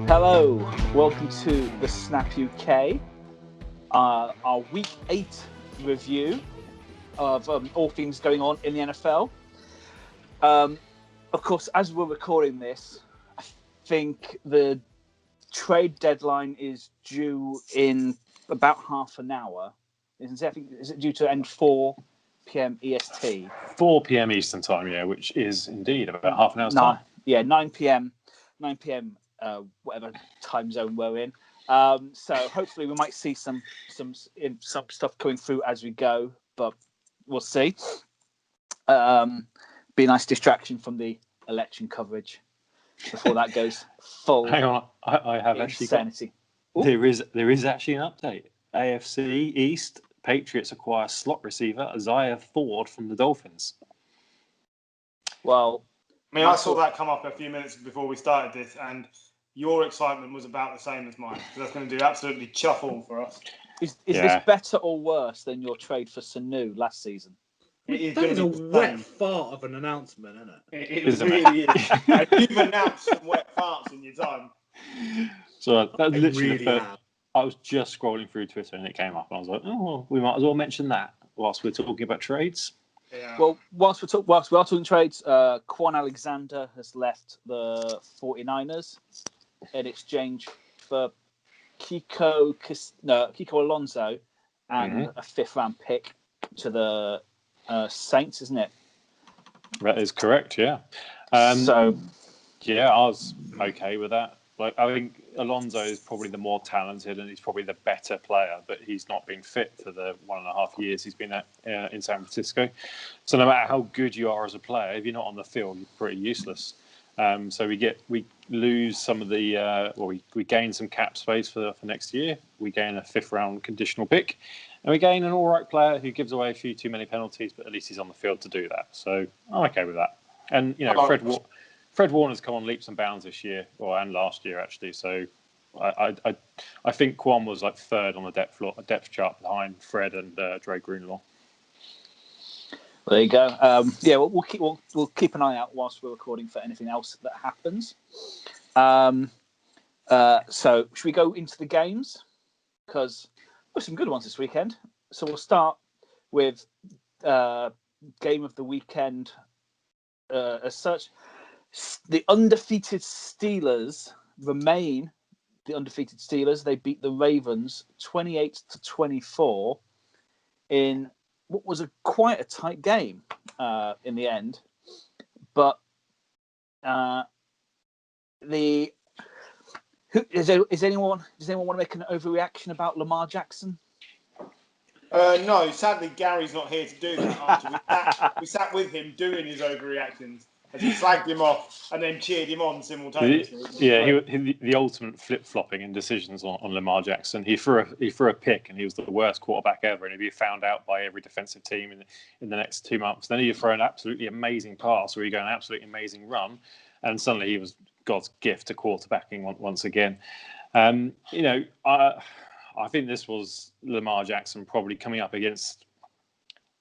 Hello, welcome to the Snap UK, our Week 8 review of all things going on in the NFL. Of course, as we're recording this, I think the trade deadline is due in about half an hour. Is it due to end 4 p.m. EST? 4 p.m. Eastern time, yeah, which is indeed about half an hour's time. Yeah, 9 p.m. Whatever time zone we're in. So hopefully we might see some stuff coming through as we go, but we'll see. Be a nice distraction from the election coverage before that goes full. Hang on, I have insanity. Actually there is actually an update. AFC East Patriots acquire slot receiver Isaiah Ford from the Dolphins. Well, I saw that come up a few minutes before we started this, and your excitement was about the same as mine. So that's going to do absolutely chuff all for us. Is this better or worse than your trade for Sanu last season? It is that is a wet fart of an announcement, isn't it? It really is. And you've announced some wet farts in your time. So that's literally really have. I was just scrolling through Twitter and it came up, and I was like, "Oh, well, we might as well mention that whilst we're talking about trades." Yeah. Well, whilst we are talking trades, Quan Alexander has left the 49ers in exchange for Kiko Alonso and a 5th round pick to the Saints, isn't it? That is correct, yeah. I was okay with that. Like, I think Alonso is probably the more talented and he's probably the better player, but he's not been fit for the 1.5 years he's been in San Francisco. So no matter how good you are as a player, if you're not on the field, you're pretty useless. So we lose some of the we gain some cap space for next year. We gain a 5th round conditional pick, and we gain an all right player who gives away a few too many penalties, but at least he's on the field to do that. So I'm okay with that. And Fred Warner's come on leaps and bounds this year, and last year actually. So I think Quan was like 3rd on the depth chart behind Fred and Dre Greenlaw. There you go. We'll keep an eye out whilst we're recording for anything else that happens. So should we go into the games? Because there's some good ones this weekend. So we'll start with game of the weekend as such. The undefeated Steelers remain the undefeated Steelers. They beat the Ravens 28-24 in what was quite a tight game in the end. But does anyone want to make an overreaction about Lamar Jackson? No, sadly Gary's not here to do that. We sat with him doing his overreactions as he flagged him off and then cheered him on simultaneously. He the ultimate flip-flopping in decisions on Lamar Jackson. He threw a pick and he was the worst quarterback ever, and he'd be found out by every defensive team in the next 2 months. Then he'd throw an absolutely amazing pass or he'd go an absolutely amazing run, and suddenly he was God's gift to quarterbacking once again. I think this was Lamar Jackson probably coming up against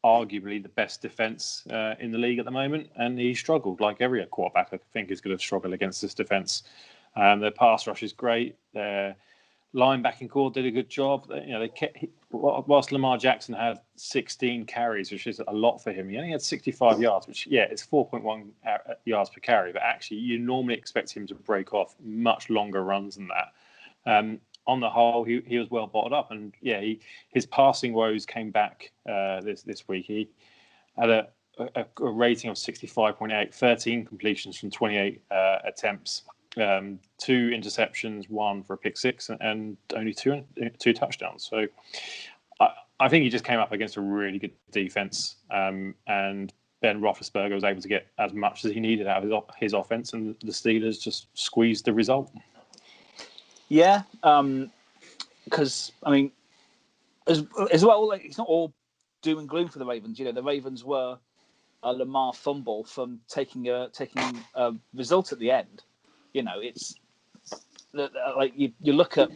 arguably the best defense in the league at the moment, and he struggled like every quarterback I think is going to struggle against this defense. Their pass rush is great. Their linebacking core did a good job. They kept, whilst Lamar Jackson had 16 carries, which is a lot for him. He only had 65 yards, which it's 4.1 yards per carry, but actually you normally expect him to break off much longer runs than that. On the whole, he was well bottled up, and his passing woes came back this week. He had a rating of 65.8, 13 completions from 28 attempts, 2 interceptions, 1 for a pick six, and only two touchdowns. So I think he just came up against a really good defense, and Ben Roethlisberger was able to get as much as he needed out of his offense, and the Steelers just squeezed the result. Yeah, because as well, it's not all doom and gloom for the Ravens. The Ravens were a Lamar fumble from taking a result at the end. It's like you look at,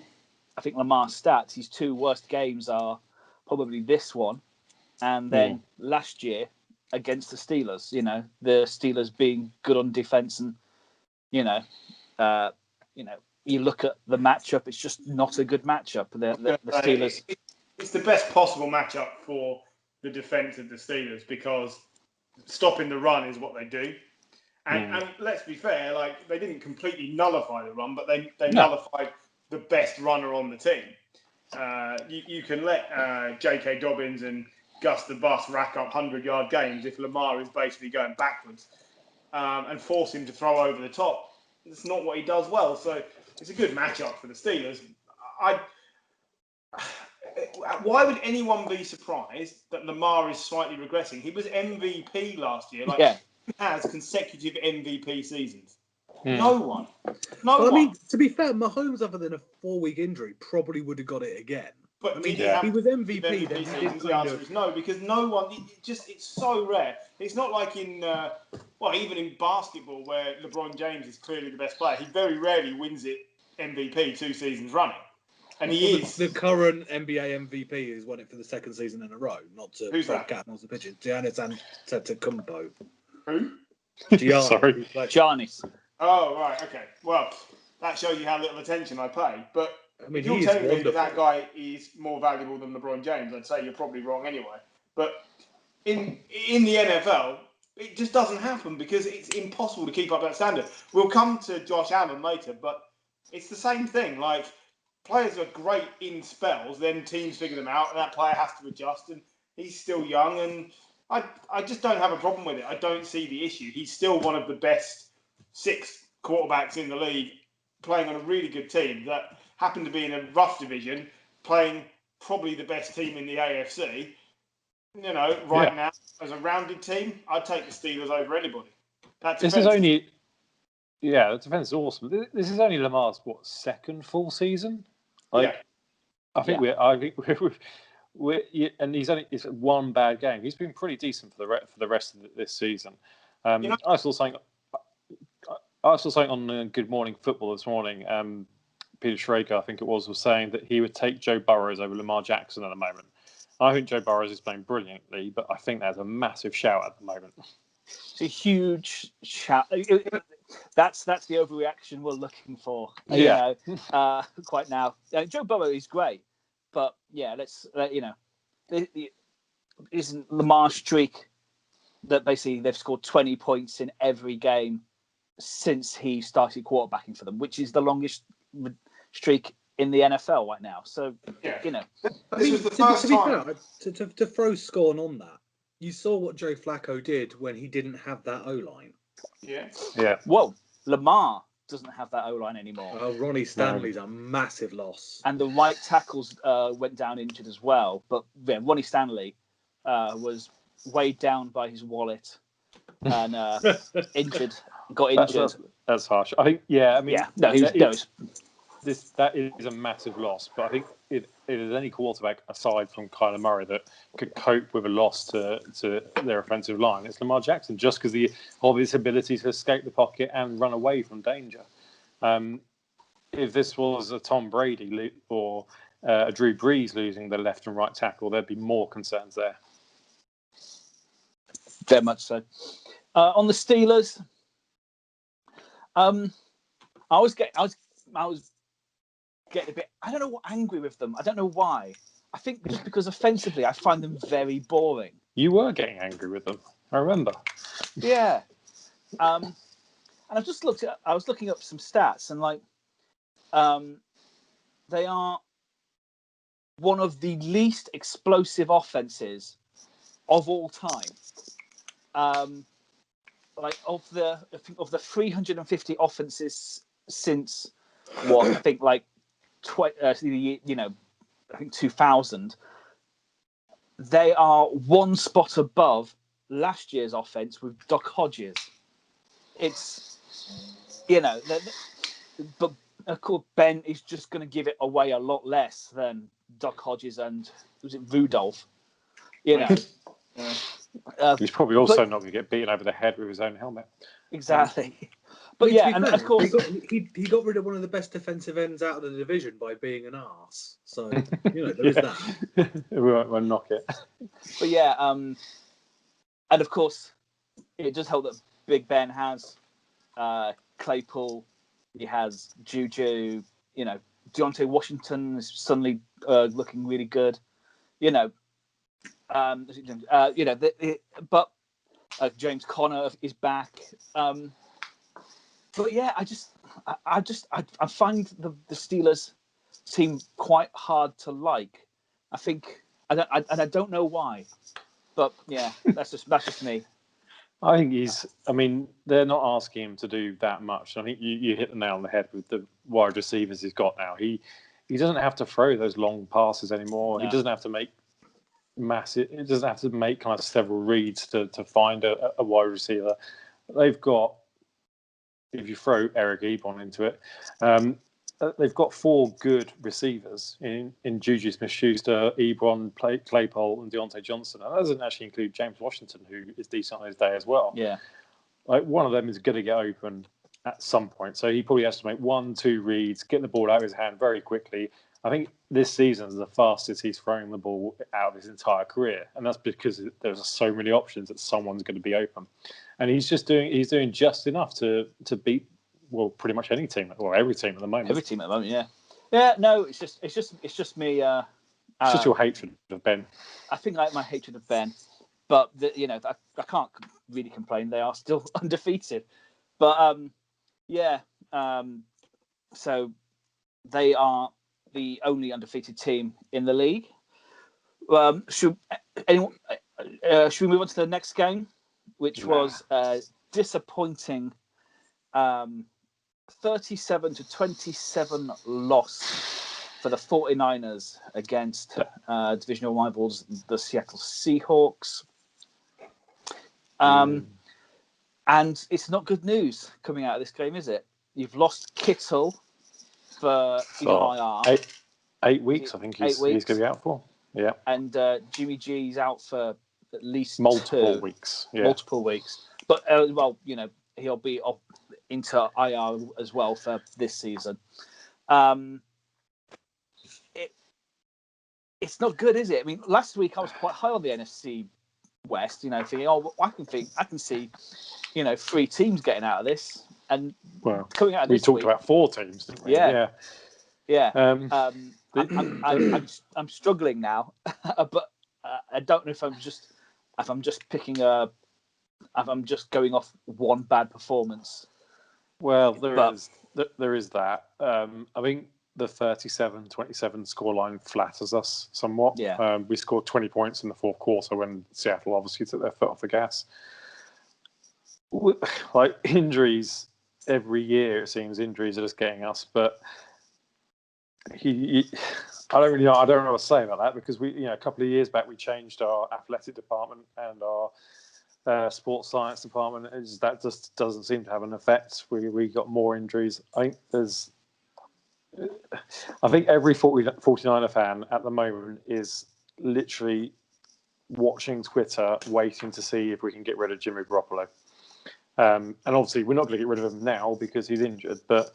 I think Lamar's stats. His 2 worst games are probably this one, and then last year against the Steelers. You know, the Steelers being good on defense, and you know, you look at the matchup; it's just not a good matchup. The Steelers. It's the best possible matchup for the defense of the Steelers because stopping the run is what they do. And let's be fair, like they didn't completely nullify the run, but they nullified the best runner on the team. You can let J.K. Dobbins and Gus the Bus rack up 100-yard games if Lamar is basically going backwards and force him to throw over the top. That's not what he does well. So it's a good matchup for the Steelers. Why would anyone be surprised that Lamar is slightly regressing? He was MVP last year. Who has consecutive MVP seasons? No one. I mean, to be fair, Mahomes, other than a 4-week injury, probably would have got it again. But I mean, he was MVP. Then seasons, the answer is no, because no one. It's so rare. It's not like in even in basketball where LeBron James is clearly the best player. He very rarely wins it MVP 2 seasons running, and he is the current NBA MVP who's won it for the 2nd season in a row. Not to who's that? Capitals the pitching. Giannis Antetokounmpo. Who? Sorry, Giannis. Oh right, okay. Well, that shows you how little attention I pay. But I mean, if you're telling me that guy is more valuable than LeBron James, I'd say you're probably wrong anyway. But in the NFL, it just doesn't happen because it's impossible to keep up that standard. We'll come to Josh Allen later, but it's the same thing. Like, players are great in spells, then teams figure them out, and that player has to adjust, and he's still young, and I just don't have a problem with it. I don't see the issue. He's still one of the best 6 quarterbacks in the league, playing on a really good team that happened to be in a rough division, playing probably the best team in the AFC. You know, now, as a rounded team, I'd take the Steelers over anybody. The defense is awesome. This is only Lamar's 2nd full season. I think we're and it's 1 bad game. He's been pretty decent for the rest of this season. I saw something on Good Morning Football this morning. Peter Schrager, I think it was saying that he would take Joe Burrows over Lamar Jackson at the moment. I think Joe Burrows is playing brilliantly, but I think there's a massive shout at the moment. It's a huge shout. That's the overreaction we're looking for. Quite now. Joe Burrow is great, but isn't Lamar's streak that basically they've scored 20 points in every game since he started quarterbacking for them, which is the longest streak in the NFL right now. So, This was the first time. To throw scorn on that, you saw what Joe Flacco did when he didn't have that O-line. Yeah. Whoa, Lamar doesn't have that O-line anymore. Ronnie Stanley's a massive loss. And the right tackles went down injured as well. But Ronnie Stanley was weighed down by his wallet and got injured. That's harsh. I think, that is a massive loss. But I think it is any quarterback aside from Kyler Murray that could cope with a loss to their offensive line. It's Lamar Jackson, just because of his ability to escape the pocket and run away from danger. If this was a Tom Brady or a Drew Brees losing the left and right tackle, there'd be more concerns there. Very much so. On the Steelers, I was getting a bit, I don't know, angry with them. I don't know why. I think just because offensively, I find them very boring. You were getting angry with them, I remember. Yeah. And I was looking up some stats, and they are one of the least explosive offenses of all time. Of the 350 offenses since I think 2000, they are 1 spot above last year's offense with Doc Hodges. It's but of course Ben is just going to give it away a lot less than Doc Hodges and was it Rudolph? He's probably also not going to get beaten over the head with his own helmet. Exactly. But of course he got rid of one of the best defensive ends out of the division by being an arse. So there is that. We won't knock it. But And of course, it does help that Big Ben has Claypool, he has Juju, Deontay Washington is suddenly looking really good, but James Conner is back. But yeah, I find the Steelers team quite hard to like. I think I don't know why, but yeah, that's just me. I think they're not asking him to do that much. I think you hit the nail on the head with the wide receivers he's got now. He doesn't have to throw those long passes anymore. No. He doesn't have to make it doesn't have to make kind of several reads to find a wide receiver. They've got, if you throw Eric Ebron into it, they've got 4 good receivers in Juju Smith-Schuster, Ebron, Claypool, and Deontay Johnson. And that doesn't actually include James Washington, who is decent on his day as well. Yeah, like one of them is going to get open at some point, so he probably has to make 1-2 reads, get the ball out of his hand very quickly. I think this season is the fastest he's thrown the ball out of his entire career, and that's because there's so many options that someone's going to be open, and he's doing just enough to beat pretty much any team or every team at the moment. Every team at the moment, yeah. No, it's just me. It's just your hatred of Ben. I think my hatred of Ben, but I can't really complain. They are still undefeated, but so they are the only undefeated team in the league. Should we move on to the next game, which was disappointing 37-27 loss for the 49ers against divisional rivals, the Seattle Seahawks. And it's not good news coming out of this game, is it? You've lost Kittle for IR. 8 weeks, I think he's going to be out for. Yeah. And Jimmy G's out for at least multiple weeks. Yeah. Multiple weeks. But, he'll be off into IR as well for this season. It's not good, is it? I mean, last week I was quite high on the NFC West, thinking, I can see, 3 teams getting out of this. And coming out of this we talked about 4 teams, didn't we? Yeah. I'm struggling now, but I don't know if I'm just picking if I'm just going off one bad performance. Well, there is that. I think the 37-27 scoreline flatters us somewhat. Yeah. We scored 20 points in the fourth quarter when Seattle obviously took their foot off the gas. Like injuries, every year it seems injuries are just getting us. But I don't know what to say about that, because a couple of years back we changed our athletic department and our sports science department. That just doesn't seem to have an effect. We got more injuries. I think every 49er fan at the moment is literally watching Twitter, waiting to see if we can get rid of Jimmy Garoppolo. And obviously, we're not going to get rid of him now because he's injured. But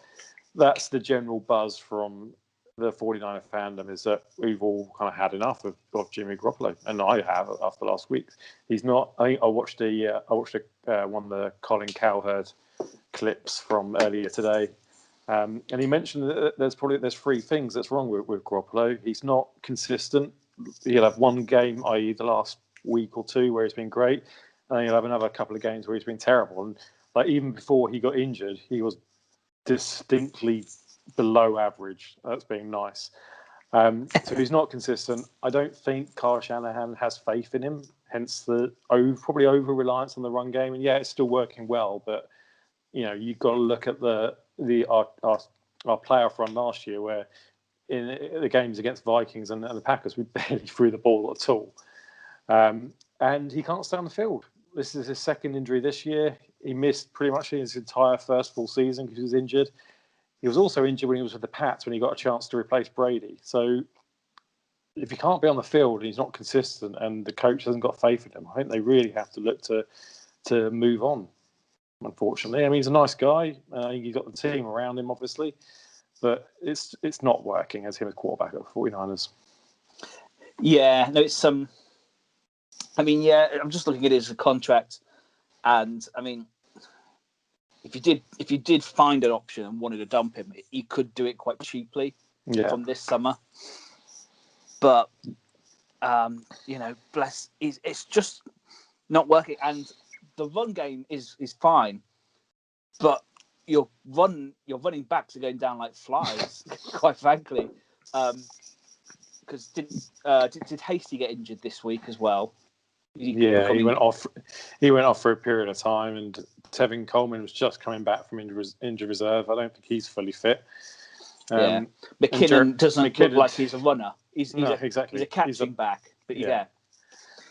that's the general buzz from the 49er fandom, is that we've all kind of had enough of Jimmy Garoppolo, and I have after last week. He's not. I watched one of the Colin Cowherd clips from earlier today, and he mentioned that there's 3 things that's wrong with Garoppolo. He's not consistent. He'll have one game, i.e. the last week or 2, where he's been great, and then he'll have another couple of games where he's been terrible. And even before he got injured, he was distinctly below average. That's being nice. So he's not consistent. I don't think Kyle Shanahan has faith in him, hence the probably over reliance on the run game. And it's still working well, but you've got to look at our playoff run last year, where in the games against Vikings and the Packers, we barely threw the ball at all. And he can't stay on the field. This is his second injury this year. He missed pretty much his entire first full season because he was injured. He was also injured when he was with the Pats, when he got a chance to replace Brady. So if he can't be on the field and he's not consistent and the coach hasn't got faith in him, I think they really have to look to move on, unfortunately. I mean, he's a nice guy. He's got the team around him, obviously. But it's not working as him as quarterback at the 49ers. Yeah, no, it's I mean, yeah, I'm just looking at it as a contract, and I mean, if you did find an option and wanted to dump him, you could do it quite cheaply from this summer. But it's just not working, and the run game is fine, but your running backs are going down like flies, quite frankly. Because did Hasty get injured this week as well? He went off. He went off for a period of time, and Tevin Coleman was just coming back from injured reserve. I don't think he's fully fit. McKinnon doesn't look like he's a runner. He's a catching back, but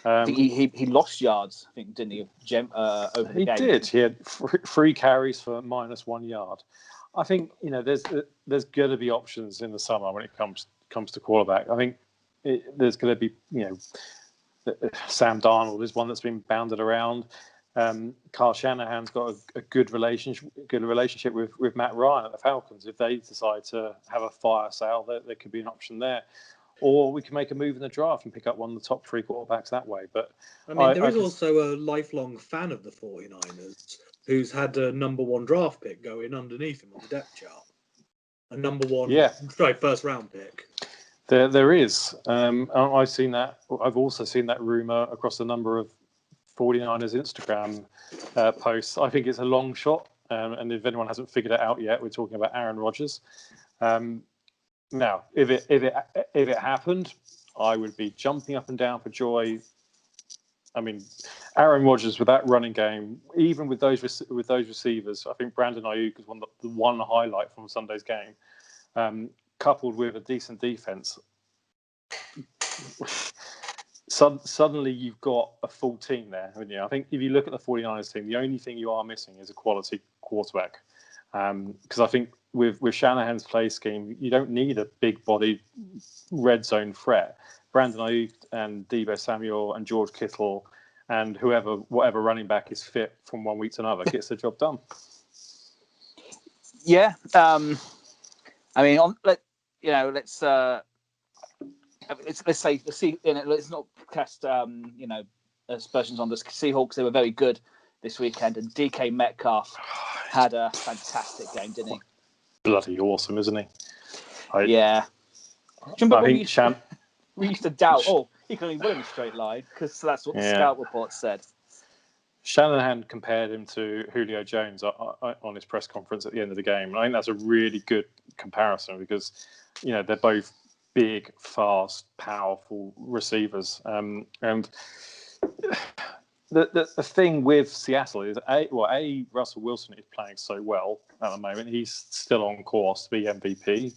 I think he lost yards. I think didn't he? Over the game. He did. He had 3 carries for -1 yard. I think there's going to be options in the summer when it comes to quarterback. I think there's going to be Sam Darnold is one that's been bounded around. Kyle Shanahan's got a good relationship with Matt Ryan at the Falcons. If they decide to have a fire sale, there could be an option there. Or we can make a move in the draft and pick up one of the top 3 quarterbacks that way. But I mean, there is also a lifelong fan of the 49ers who's had a number 1 draft pick going underneath him on the depth chart. A number 1, first round pick. There is. I've seen that. I've also seen that rumor across a number of 49ers Instagram posts. I think it's a long shot, and if anyone hasn't figured it out yet, we're talking about Aaron Rodgers. Now, if it happened, I would be jumping up and down for joy. I mean, Aaron Rodgers with that running game, even with those receivers, I think Brandon Ayuk is the one highlight from Sunday's game. Coupled with a decent defense, suddenly you've got a full team there, haven't you? I think if you look at the 49ers team, the only thing you are missing is a quality quarterback. Because I think with Shanahan's play scheme, you don't need a big-bodied red zone threat. Brandon Ayuk and Deebo Samuel and George Kittle and whatever running back is fit from one week to another gets the job done. Yeah. I mean, let's see. Let's not cast aspersions on the Seahawks. They were very good this weekend, and DK Metcalf had a fantastic game, didn't he? Bloody awesome, isn't he? Yeah. Do you remember we used to doubt? He can only run in a straight line because that's what the scout report said. Shanahan compared him to Julio Jones on his press conference at the end of the game. And I think that's a really good comparison because, they're both big, fast, powerful receivers. And the thing with Seattle is, Russell Wilson is playing so well at the moment. He's still on course to be MVP.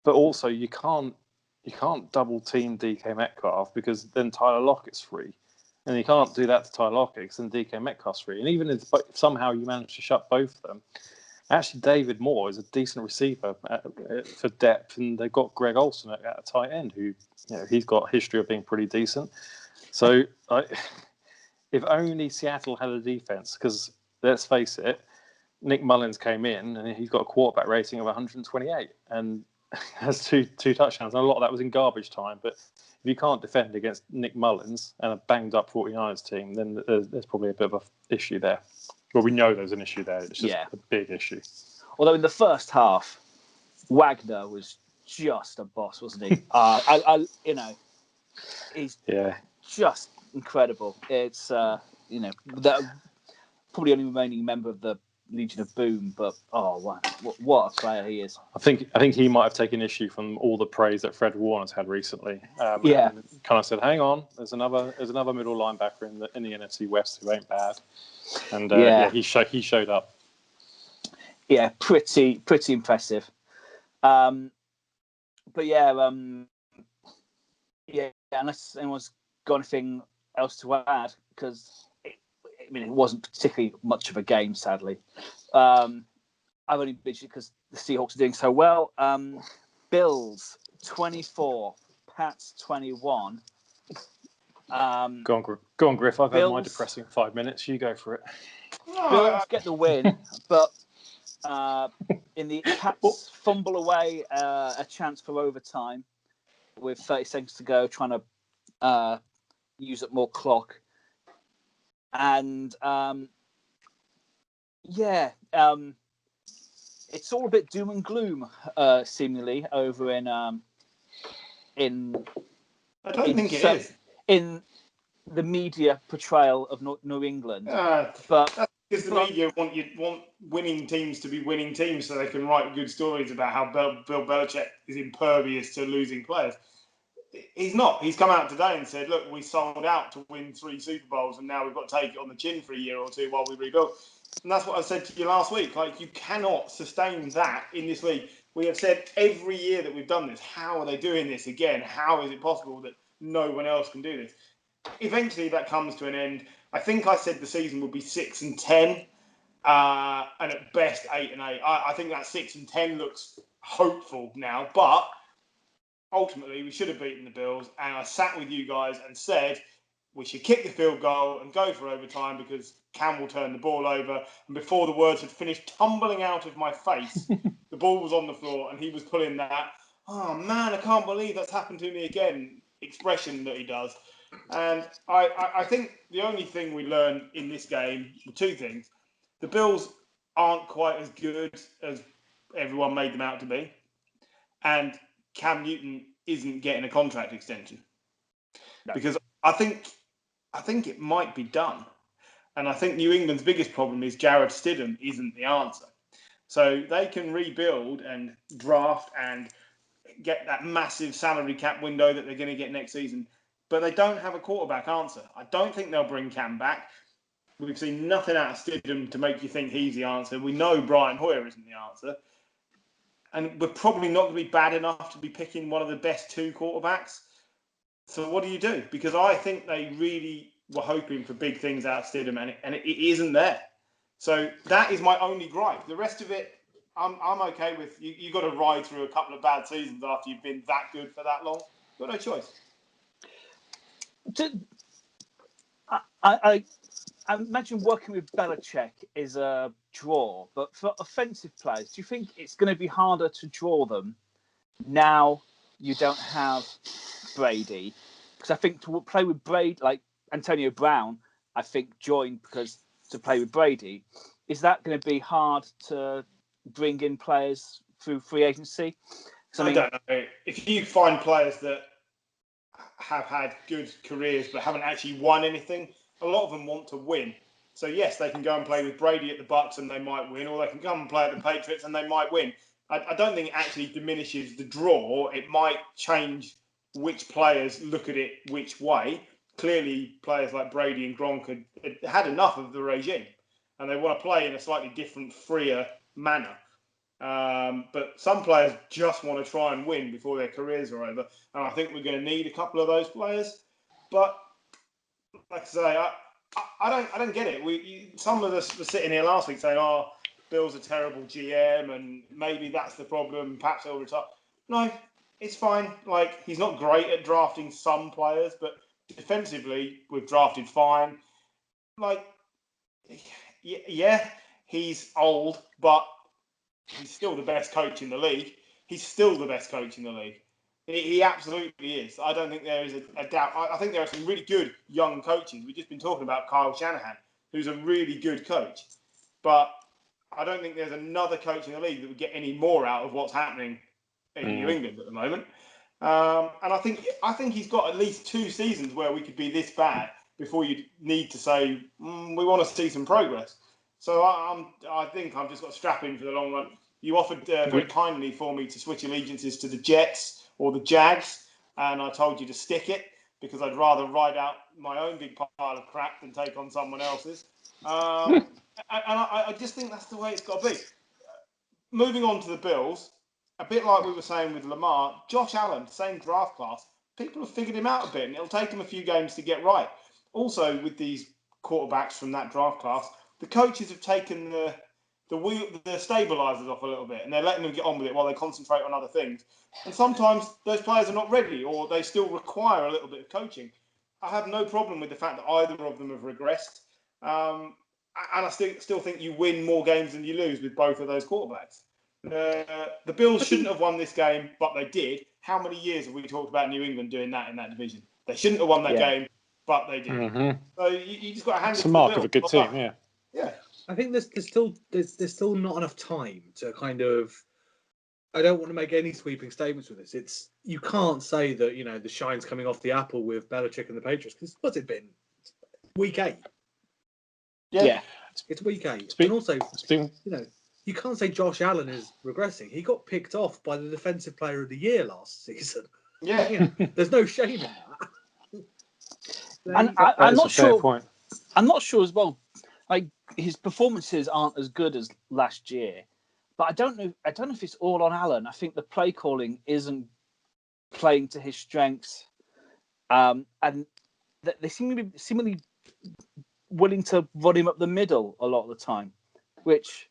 But also, you can't double team DK Metcalf because then Tyler Lockett's free. And you can't do that to Tyler Lockett because then DK Metcalf's free. And even if somehow you manage to shut both of them, actually David Moore is a decent receiver for depth, and they've got Greg Olsen at a tight end who, he's got a history of being pretty decent. So if only Seattle had a defense, because let's face it, Nick Mullins came in and he's got a quarterback rating of 128 and has two touchdowns. And a lot of that was in garbage time, but if you can't defend against Nick Mullins and a banged-up 49ers team, then there's probably a bit of an issue there. Well, we know there's an issue there. It's just a big issue. Although in the first half, Wagner was just a boss, wasn't he? He's just incredible. It's the probably only remaining member of the Legion of Boom, but what a player he is. I think he might have taken issue from all the praise that Fred Warner's had recently. And kind of said, "Hang on, there's another middle linebacker in the NFC West who ain't bad." And he showed up. Yeah, pretty impressive. Unless anyone's got anything else to add, because it wasn't particularly much of a game, sadly. I've only mentioned because the Seahawks are doing so well. Bills 24, Pats 21. Go on, Griff. I've had my depressing 5 minutes. You go for it. Bills get the win, but in the Pats fumble away a chance for overtime with 30 seconds to go, trying to use up more clock. And it's all a bit doom and gloom, seemingly over in. I don't think it is. In the media portrayal of New England, but that's because the media want winning teams to be winning teams, so they can write good stories about how Bill Belichick is impervious to losing players. He's not. He's come out today and said, "Look, we sold out to win 3 Super Bowls, and now we've got to take it on the chin for a year or two while we rebuild." And that's what I said to you last week. Like, you cannot sustain that in this league. We have said every year that we've done this, how are they doing this again? How is it possible that no one else can do this? Eventually, that comes to an end. I think I said the season would be 6-10, and at best 8-8. I think that 6-10 looks hopeful now, but ultimately we should have beaten the Bills. And I sat with you guys and said we should kick the field goal and go for overtime because Cam will turn the ball over. And before the words had finished tumbling out of my face, the ball was on the floor and he was pulling that, "Oh man, I can't believe that's happened to me again," expression that he does. And I think the only thing we learned in this game were 2 things. The Bills aren't quite as good as everyone made them out to be. And Cam Newton isn't getting a contract extension. No. Because I think it might be done. And I think New England's biggest problem is Jarrett Stidham isn't the answer. So they can rebuild and draft and get that massive salary cap window that they're going to get next season. But they don't have a quarterback answer. I don't think they'll bring Cam back. We've seen nothing out of Stidham to make you think he's the answer. We know Brian Hoyer isn't the answer. And we're probably not going to be bad enough to be picking one of the best 2 quarterbacks. So what do you do? Because I think they really were hoping for big things out of Stidham, and it isn't there. So that is my only gripe. The rest of it, I'm okay with. You got to ride through a couple of bad seasons after you've been that good for that long. You've got no choice. I imagine working with Belichick is a draw, but for offensive players, do you think it's going to be harder to draw them now you don't have Brady? Because I think to play with Brady, like Antonio Brown, I think joined because to play with Brady. Is that going to be hard to bring in players through free agency? I don't know. If you find players that have had good careers but haven't actually won anything, a lot of them want to win. So yes, they can go and play with Brady at the Bucs and they might win, or they can come and play at the Patriots and they might win. I don't think it actually diminishes the draw. It might change which players look at it which way. Clearly, players like Brady and Gronk had enough of the regime, and they want to play in a slightly different, freer manner. But some players just want to try and win before their careers are over, and I think we're going to need a couple of those players. But like I say, I don't get it. Some of us were sitting here last week saying, "Oh, Bill's a terrible GM, and maybe that's the problem. Perhaps he'll retire." No, it's fine. Like, he's not great at drafting some players, but defensively, we've drafted fine. Like, yeah, he's old, but he's still the best coach in the league. He's still the best coach in the league. He absolutely is. I don't think there is a doubt. I think there are some really good young coaches. We've just been talking about Kyle Shanahan, who's a really good coach. But I don't think there's another coach in the league that would get any more out of what's happening in New England at the moment. And I think he's got at least 2 seasons where we could be this bad before you need to say, we want to see some progress. So I think I've just got to strap in for the long run. You offered very kindly for me to switch allegiances to the Jets or the Jags, and I told you to stick it because I'd rather ride out my own big pile of crap than take on someone else's. And I just think that's the way it's got to be. Moving on to the Bills, a bit like we were saying with Lamar, Josh Allen, same draft class, people have figured him out a bit, and it'll take him a few games to get right. Also, with these quarterbacks from that draft class, the coaches have taken the stabilizers off a little bit, and they're letting them get on with it while they concentrate on other things. And sometimes those players are not ready, or they still require a little bit of coaching. I have no problem with the fact that either of them have regressed. And I still think you win more games than you lose with both of those quarterbacks. The Bills shouldn't have won this game, but they did. How many years have we talked about New England doing that in that division? They shouldn't have won that Yeah. game, but they did. Mm-hmm. So you just got to hand it It's to a the mark Bills. of a good team, yeah. Yeah. I think there's still not enough time to kind of. I don't want to make any sweeping statements with this. You can't say that the shine's coming off the apple with Belichick and the Patriots because what's it been? Week 8. Yeah. It's week 8, been- and also It's been you can't say Josh Allen is regressing. He got picked off by the Defensive Player of the Year last season. Yeah. There's no shame in that. And that I'm is not a fair sure. point. I'm not sure as well. Like his performances aren't as good as last year, but I don't know if it's all on Allen. I think the play calling isn't playing to his strengths, and they seem to be seemingly willing to run him up the middle a lot of the time, which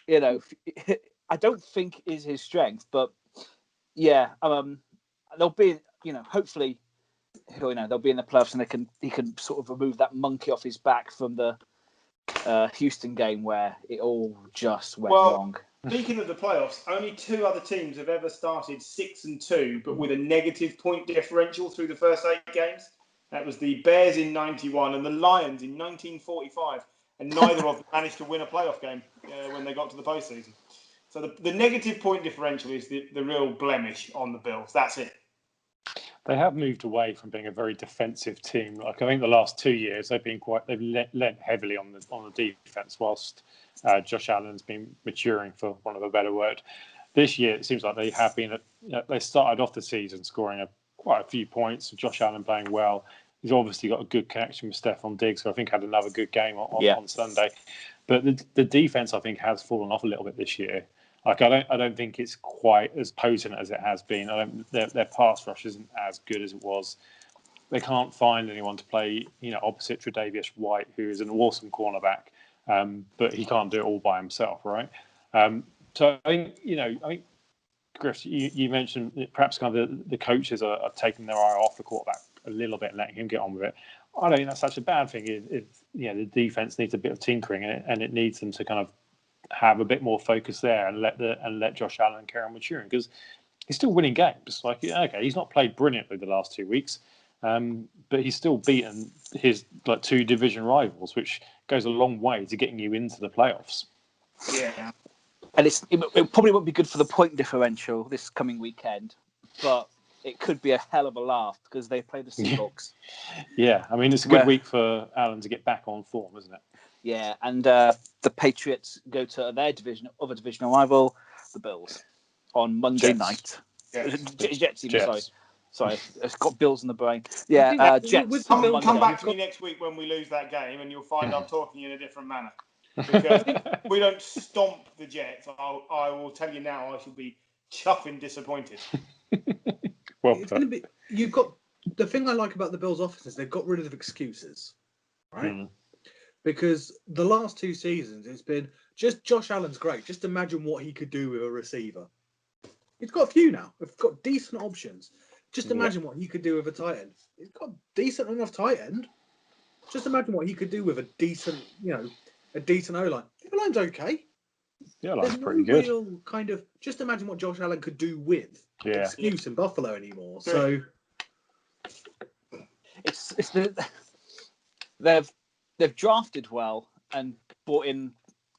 I don't think is his strength. But yeah, they'll be hopefully they'll be in the playoffs and he can sort of remove that monkey off his back from the Houston game where it all just went wrong. Speaking of the playoffs, only 2 other teams have ever started 6-2, but with a negative point differential through the first 8 games. That was the Bears in '91 and the Lions in 1945, and neither of them managed to win a playoff game when they got to the postseason. So the negative point differential is the real blemish on the Bills. That's it. They have moved away from being a very defensive team. Like I think the last 2 years they've lent heavily on the defense, whilst Josh Allen's been maturing, for want of a better word. This year it seems like they have been. They started off the season scoring quite a few points. Josh Allen playing well. He's obviously got a good connection with Stephon Diggs, who I think had another good game on Sunday. But the defense I think has fallen off a little bit this year. Like I don't think it's quite as potent as it has been. Their pass rush isn't as good as it was. They can't find anyone to play, opposite Tre'Davious White, who is an awesome cornerback, but he can't do it all by himself, right? So I think, Griff, you mentioned perhaps kind of the coaches are taking their eye off the quarterback a little bit, and letting him get on with it. I don't think that's such a bad thing. The defense needs a bit of tinkering, and it needs them to kind of have a bit more focus there and let Josh Allen carry on maturing, because he's still winning games. Like, okay, he's not played brilliantly the last 2 weeks, but he's still beaten his 2 division rivals, which goes a long way to getting you into the playoffs. Yeah. And it probably won't be good for the point differential this coming weekend, but it could be a hell of a laugh because they play the Seahawks. Yeah, I mean, it's a good week for Allen to get back on form, isn't it? Yeah, and the Patriots go to their other divisional rival, the Bills, on Monday night. Jets. Sorry, it's got Bills in the brain. Yeah, Jets. Come back to me next week when we lose that game, and you'll find I'm talking in a different manner. Because if we don't stomp the Jets, I will tell you now, I shall be chuffing disappointed. Well, you've got the thing I like about the Bills' offense is they've got rid of excuses, right? Because the last 2 seasons, it's been just Josh Allen's great. Just imagine what he could do with a receiver. He's got a few now. We've got decent options. Just imagine what he could do with a tight end. He's got a decent enough tight end. Just imagine what he could do with a decent, a decent O-line. The O-line's okay. Yeah, that's pretty good. Real kind of. Just imagine what Josh Allen could do with excuse in Buffalo anymore. So they've drafted well and brought in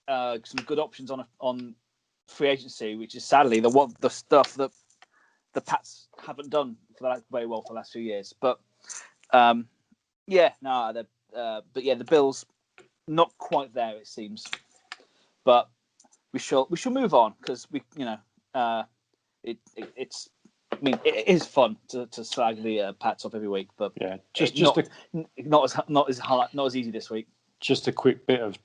some good options on free agency, which is sadly the stuff that the Pats haven't done very well for the last few years. But the Bills not quite there, it seems. But we shall move on because it's. I mean, it is fun to slag the Pats off every week, but not as easy this week. Just a quick bit of,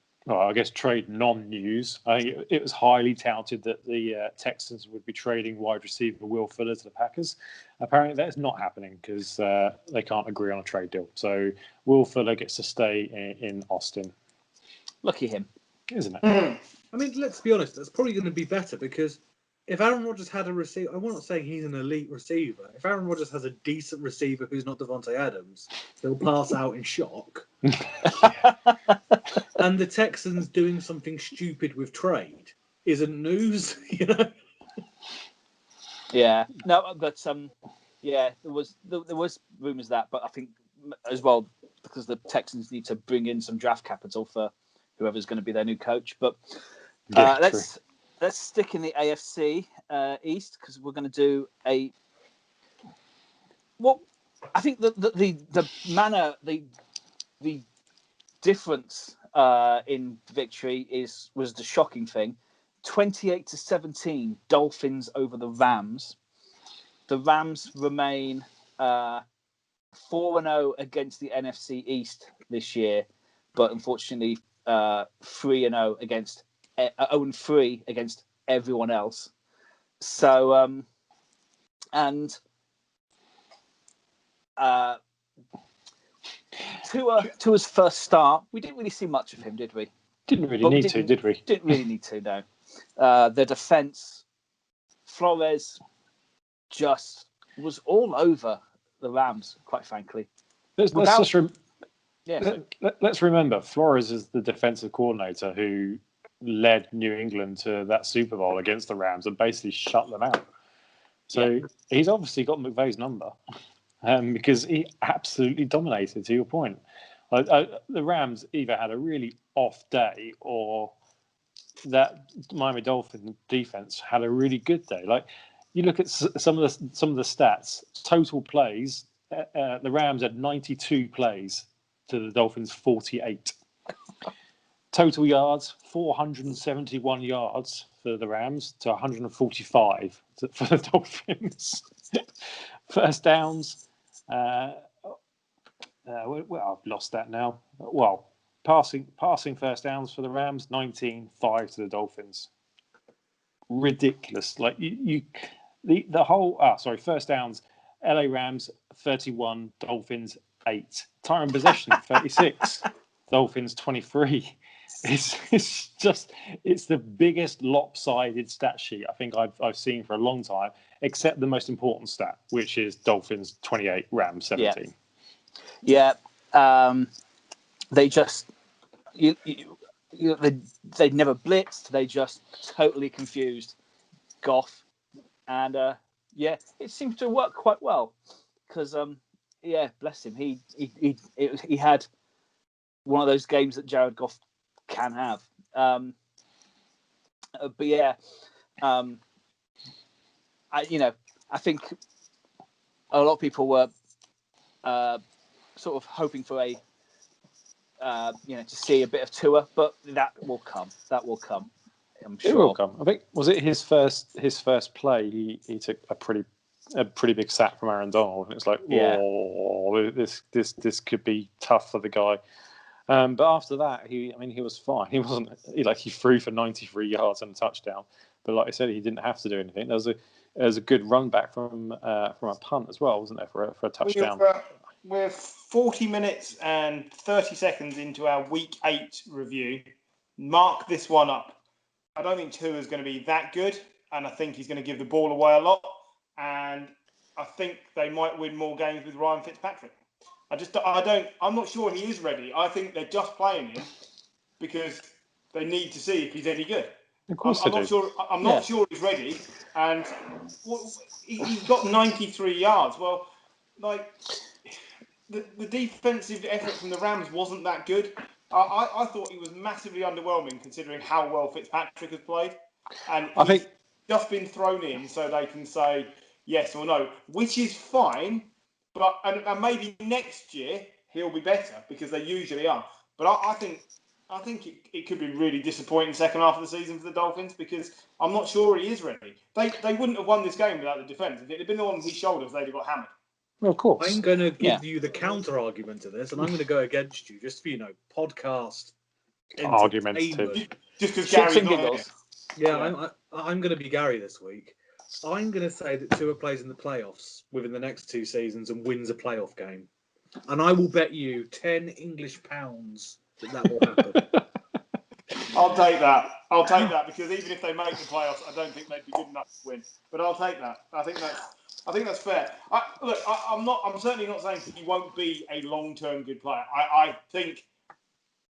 trade non-news. I think it was highly touted that the Texans would be trading wide receiver Will Fuller to the Packers. Apparently, that's not happening because they can't agree on a trade deal. So Will Fuller gets to stay in Austin. Lucky him, isn't it? I mean, let's be honest. That's probably going to be better because if Aaron Rodgers had a receiver, I'm not saying he's an elite receiver. If Aaron Rodgers has a decent receiver who's not Devontae Adams, he'll pass out in shock. And the Texans doing something stupid with trade isn't news, Yeah, no, but Yeah, there was rumours of that, but I think as well because the Texans need to bring in some draft capital for whoever's going to be their new coach. But let's stick in the AFC East because we're going to do I think the difference in victory was the shocking thing. 28-17, Dolphins over the Rams. The Rams remain 4-0 against the NFC East this year, but unfortunately 3-0 against 0-3 against everyone else. So Tua's first start, we didn't really see much of him, did we? Didn't really need to, did we? Didn't really need to, no. The defense, Flores just was all over the Rams, quite frankly. Let's remember, Flores is the defensive coordinator who led New England to that Super Bowl against the Rams and basically shut them out. So he's obviously got McVay's number because he absolutely dominated, to your point. The Rams either had a really off day or that Miami Dolphins defense had a really good day. Like, you look at some of the stats, total plays, the Rams had 92 plays to the Dolphins 48. Total yards, 471 yards for the Rams to 145 for the Dolphins. First downs, well, I've lost that now. Well, passing first downs for the Rams, 19-5 to the Dolphins. Ridiculous. Like first downs, LA Rams 31, Dolphins 8. Time possession 36, Dolphins 23. It's the biggest lopsided stat sheet I think I've seen for a long time, except the most important stat, which is Dolphins 28, Rams 17. Yeah. They just they never blitzed. They just totally confused Goff, and it seemed to work quite well because bless him. He had one of those games that Jared Goff can have. I think a lot of people were sort of hoping for to see a bit of Tua, but that will come. I'm sure it will come. I think was it his first play. He took a pretty big sack from Aaron Donald, and it's like, this could be tough for the guy. But after that, he was fine. He wasn't he threw for 93 yards and a touchdown. But like I said, he didn't have to do anything. There was a good run back from a punt as well, wasn't there, for a touchdown? We're 40 minutes and 30 seconds into our Week 8 review. Mark this one up. I don't think Tua is going to be that good, and I think he's going to give the ball away a lot. And I think they might win more games with Ryan Fitzpatrick. I'm not sure he is ready. I think they're just playing him because they need to see if he's any good. Of course I'm not sure. I'm not sure he's ready, and he's got 93 yards. Well, like the defensive effort from the Rams wasn't that good. I thought he was massively underwhelming considering how well Fitzpatrick has played, and he's just been thrown in so they can say yes or no, which is fine. But and maybe next year he'll be better because they usually are. But I think it could be really disappointing second half of the season for the Dolphins because I'm not sure he is ready. They wouldn't have won this game without the defence. If it had been on his shoulders, they'd have got hammered. Well, of course. I'm going to give you the counter argument to this, and I'm going to go against you just for podcast argumentative. Just because Gary's not here. Yeah, I'm going to be Gary this week. I'm going to say that Tua plays in the playoffs within the next 2 seasons and wins a playoff game. And I will bet you 10 English pounds that will happen. I'll take that because even if they make the playoffs, I don't think they'd be good enough to win. But I'll take that. I think that's fair. I'm certainly not saying he won't be a long-term good player. I think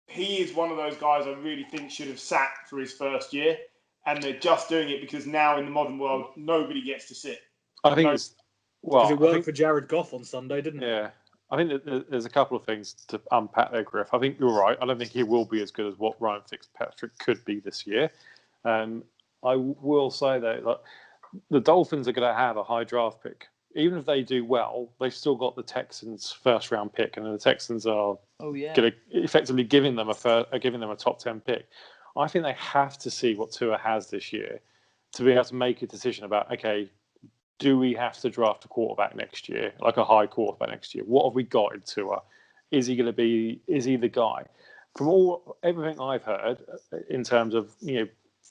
he is one of those guys I really think should have sat for his first year. And they're just doing it because now in the modern world, nobody gets to sit. I think Because it worked for Jared Goff on Sunday, didn't it? Yeah. I think that there's a couple of things to unpack there, Griff. I think you're right. I don't think he will be as good as what Ryan Fitzpatrick could be this year. I will say, though, that the Dolphins are going to have a high draft pick. Even if they do well, they've still got the Texans' first-round pick, and the Texans are going to effectively giving them a top 10 pick. I think they have to see what Tua has this year to be able to make a decision about, okay, do we have to draft a quarterback next year, like a high quarterback next year? What have we got in Tua? Is he the guy? From everything I've heard in terms of,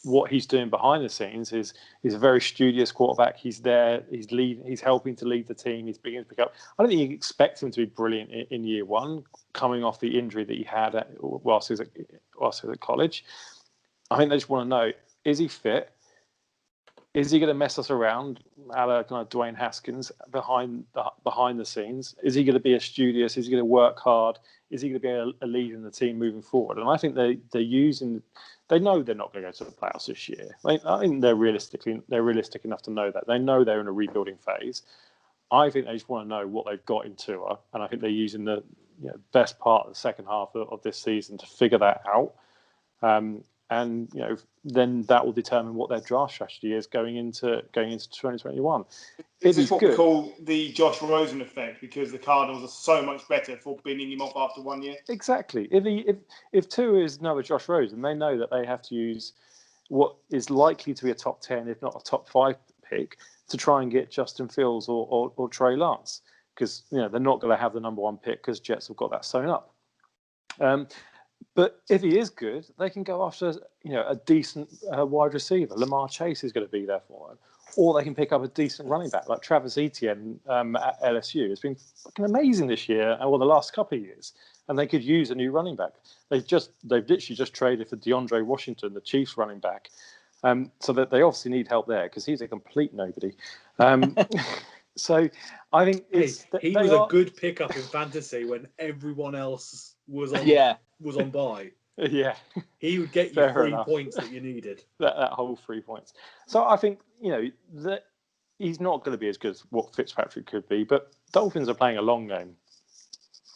what he's doing behind the scenes is he's a very studious quarterback. He's there. He's helping to lead the team. He's beginning to pick up. I don't think you expect him to be brilliant in year one, coming off the injury that he had whilst he was at college. I think they just want to know: is he fit? Is he going to mess us around, a la kind of Dwayne Haskins behind the scenes? Is he going to be a studious? Is he going to work hard? Is he going to be a leader in the team moving forward? And I think they know they're not going to go to the playoffs this year. I think they're realistic enough to know that. They know they're in a rebuilding phase. I think they just want to know what they've got in Tua, and I think they're using the best part of the second half of this season to figure that out. And then that will determine what their draft strategy is going into 2021. This is what we call the Josh Rosen effect, because the Cardinals are so much better for binning him off after 1 year. Exactly. If Tua is another Josh Rosen, they know that they have to use what is likely to be a top 10, if not a top 5 pick, to try and get Justin Fields or Trey Lance, because they're not going to have the number 1 pick because Jets have got that sewn up. But if he is good, they can go after a decent wide receiver. Lamar Chase is going to be there for them. Or they can pick up a decent running back like Travis Etienne at LSU. It's been fucking amazing this year, or the last couple of years. And they could use a new running back. They've literally just traded for DeAndre Washington, the Chiefs running back. So that they obviously need help there because he's a complete nobody. So I think he was a good pickup in fantasy when everyone else was on bye. Yeah, he would get you 3 points that you needed. that whole 3 points. So I think that he's not going to be as good as what Fitzpatrick could be, but Dolphins are playing a long game,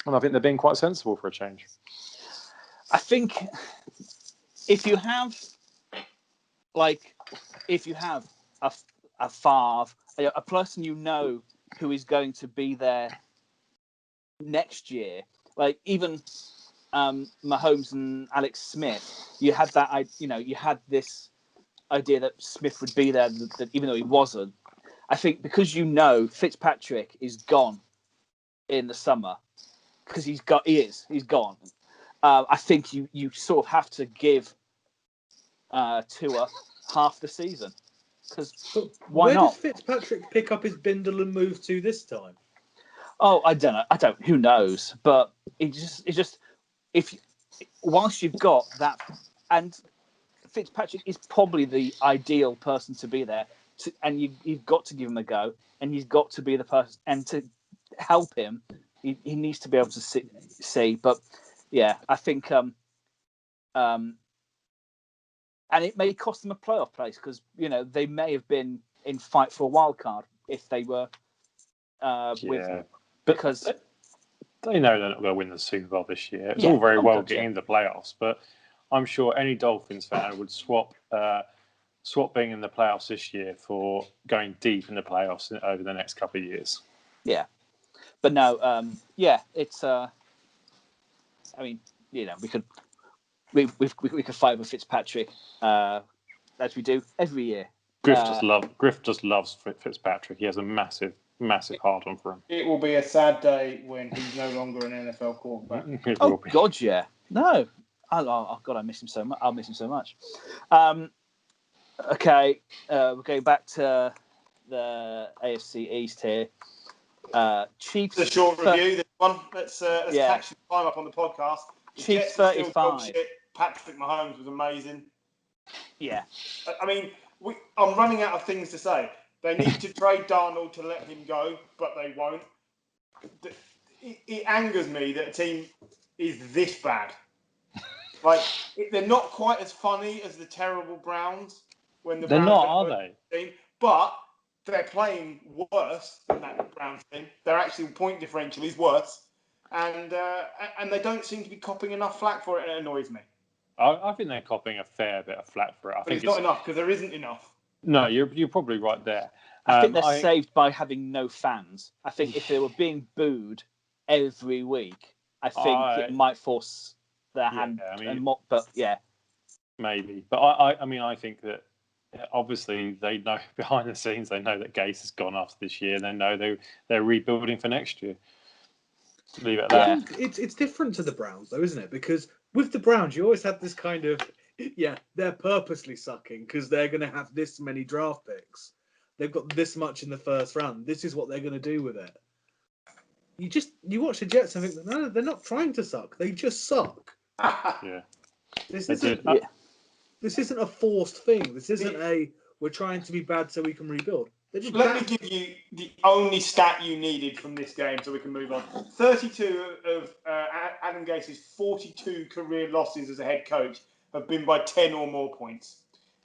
and I think they're being quite sensible for a change. I think if you have a Favre, a person who is going to be there next year, like even Mahomes and Alex Smith, you had this idea that Smith would be there, that even though he wasn't. I think because Fitzpatrick is gone in the summer because he's gone. I think you sort of have to give Tua half the season, because why not? Where does Fitzpatrick pick up his Bindle and move to this time? Oh, I don't know. Who knows? But it's just whilst you've got that, and Fitzpatrick is probably the ideal person to be there, and you've got to give him a go, and you've got to be the person, and to help him, he needs to be able to see. But yeah, I think and it may cost them a playoff place, because they may have been in fight for a wild card if they were with, because they know they're not going to win the Super Bowl this year. It's all very well getting into the playoffs, but I'm sure any Dolphins fan would swap being in the playoffs this year for going deep in the playoffs over the next couple of years. Yeah, but no, it's. I mean, we could fight with Fitzpatrick as we do every year. Griff just loves Fitzpatrick. He has a massive hard on for him. It will be a sad day when he's no longer an NFL quarterback. God, yeah. No. Oh God, I miss him so much. I'll miss him so much. Okay, we're going back to the AFC East here. Chiefs. It's a short review. This one. Let's catch the time up on the podcast. Chiefs 35. Patrick Mahomes was amazing. Yeah. I mean, I'm running out of things to say. They need to trade Darnold to let him go, but they won't. It angers me that a team is this bad. They're not quite as funny as the terrible Browns when the they're Browns not, are they? Team, but they're playing worse than that Browns team. Their actual point differential is worse, and they don't seem to be copping enough flack for it, and it annoys me. I think they're copping a fair bit of flack for it. But it's not enough because there isn't enough. No, you're probably right there. I think they're saved by having no fans. I think if they were being booed every week, I think it might force their hand. But yeah, maybe. But I think that obviously they know behind the scenes. They know that Gase has gone after this year. They know they're rebuilding for next year. Leave it at that. It's different to the Browns though, isn't it? Because with the Browns, you always have this kind of they're purposely sucking because they're going to have this many draft picks. They've got this much in the first round. This is what they're going to do with it. You watch the Jets and think, no, they're not trying to suck. They just suck. Yeah. This isn't a forced thing. This isn't we're trying to be bad so we can rebuild. Let me give you the only stat you needed from this game so we can move on. 32 of Adam Gase's 42 career losses as a head coach have been by 10 or more points.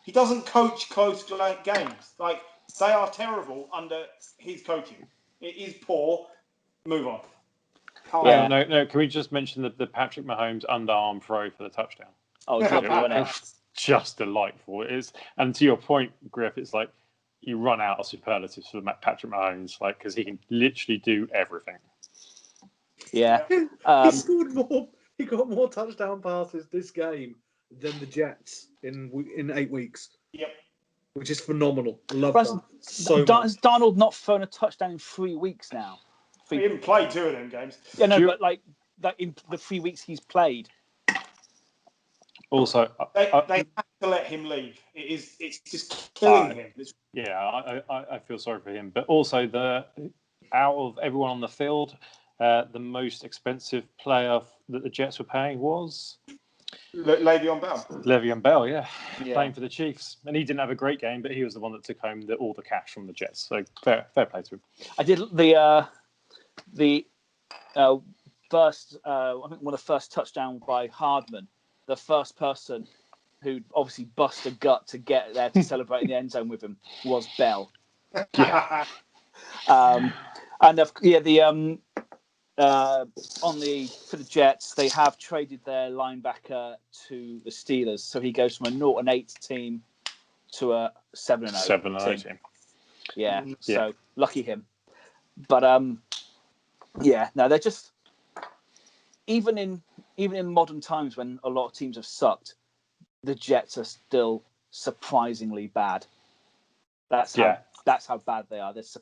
He doesn't coach close games. Like, they are terrible under his coaching. It is poor. Move on. No. Can we just mention the Patrick Mahomes underarm throw for the touchdown? Oh, it's lovely, wasn't it? Just delightful. It is. And to your point, Griff, it's like you run out of superlatives for Patrick Mahomes, like, because he can literally do everything. Yeah. He scored more. He got more touchdown passes this game than the Jets in 8 weeks. Yep. Which is phenomenal. I love that so much. Has Darnold not thrown a touchdown in 3 weeks now? He didn't play 2 of them games. Yeah, no, but like in the 3 weeks he's played. Also, they have to let him leave. It's just killing him. I feel sorry for him. But also, out of everyone on the field, the most expensive player that the Jets were paying was Le'Veon Bell. Le'Veon Bell, yeah, playing for the Chiefs, and he didn't have a great game, but he was the one that took home all the cash from the Jets. So fair play to him. I did the first, I think one of the first touchdowns by Hardman. The first person who obviously bust a gut to get there to celebrate in the end zone with him was Bell. Yeah. For the Jets, they have traded their linebacker to the Steelers, so he goes from a 0-8 team to a 7-0 team. Yeah, so lucky him. But they're just even in modern times when a lot of teams have sucked, the Jets are still surprisingly bad. That's how bad they are. It's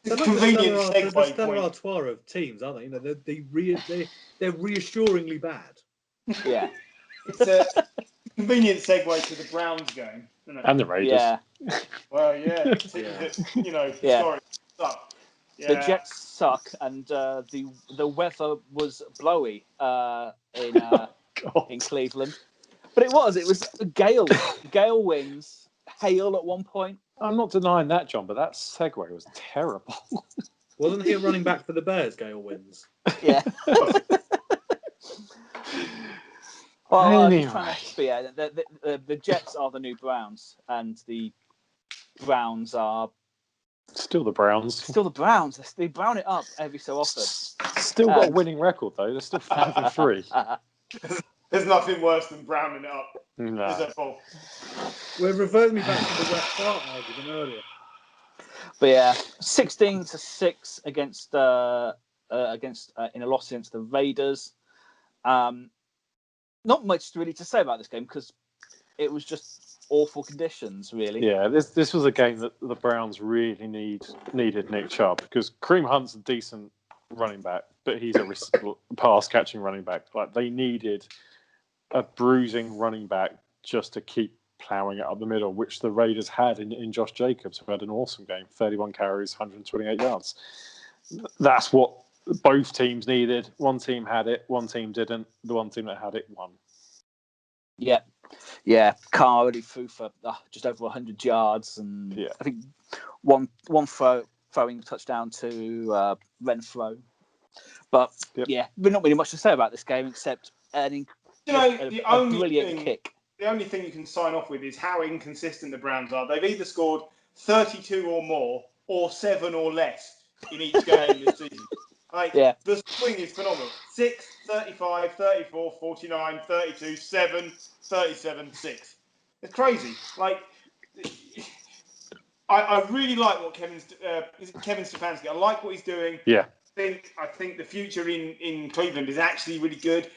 convenient segue point. Stella Artois of teams, aren't they? You know, they're reassuringly bad. Yeah, it's a convenient segue to the Browns game, isn't it? And the Raiders. Yeah. Well, sorry, suck. The Jets suck, and the weather was blowy in Cleveland. But it was a gale winds, hail at one point. I'm not denying that, John, but that segue was terrible. Wasn't he a running back for the Bears, Gale wins? Yeah. The Jets are the new Browns, and the Browns are still the Browns. Still the Browns. They brown it up every so often. Still got a winning record though. They're still 5-3. There's nothing worse than browning it up. No. Is that Paul? We're reverting me back to the West Hart argument earlier. But yeah, 16-6 against in a loss against the Raiders. Not much really to say about this game because it was just awful conditions, really. Yeah, this was a game that the Browns really needed Nick Chubb because Kareem Hunt's a decent running back, but he's a pass-catching running back. Like they needed a bruising running back just to keep ploughing it up the middle, which the Raiders had in Josh Jacobs, who had an awesome game, 31 carries, 128 yards. That's what both teams needed. One team had it, one team didn't. The one team that had it won. Yeah. Carr already threw for just over 100 yards, and I think one throwing a touchdown to Renfro. But there's not really much to say about this game except the only brilliant kick. the only thing you can sign off with is how inconsistent the Browns are. They've either scored 32 or more, or 7 or less in each game this season. The swing is phenomenal. 6, 35, 34, 49, 32, 7, 37, 6. It's crazy. I really like what Kevin Stefanski. I like what he's doing. Yeah. I think the future in Cleveland is actually really good.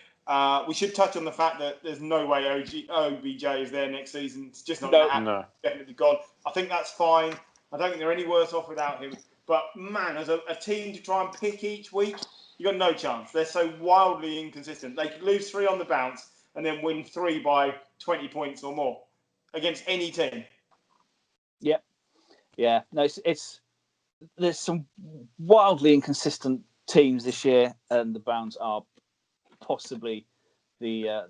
We should touch on the fact that there's no way OBJ is there next season. It's just not going to happen. No. Definitely gone. I think that's fine. I don't think they're any worse off without him. But man, as a team to try and pick each week, you got no chance. They're so wildly inconsistent. They could lose 3 on the bounce and then win 3 by 20 points or more against any team. Yep. Yeah. No, there's some wildly inconsistent teams this year, and the Browns are possibly the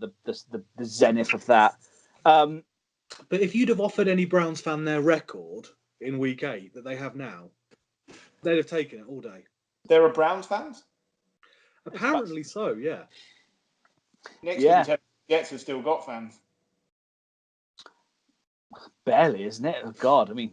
zenith of that. But if you'd have offered any Browns fan their record in week 8 that they have now, they'd have taken it all day. There are Browns fans? Apparently so, yeah. Next week, Jets have still got fans. Barely, isn't it? Oh, God, I mean,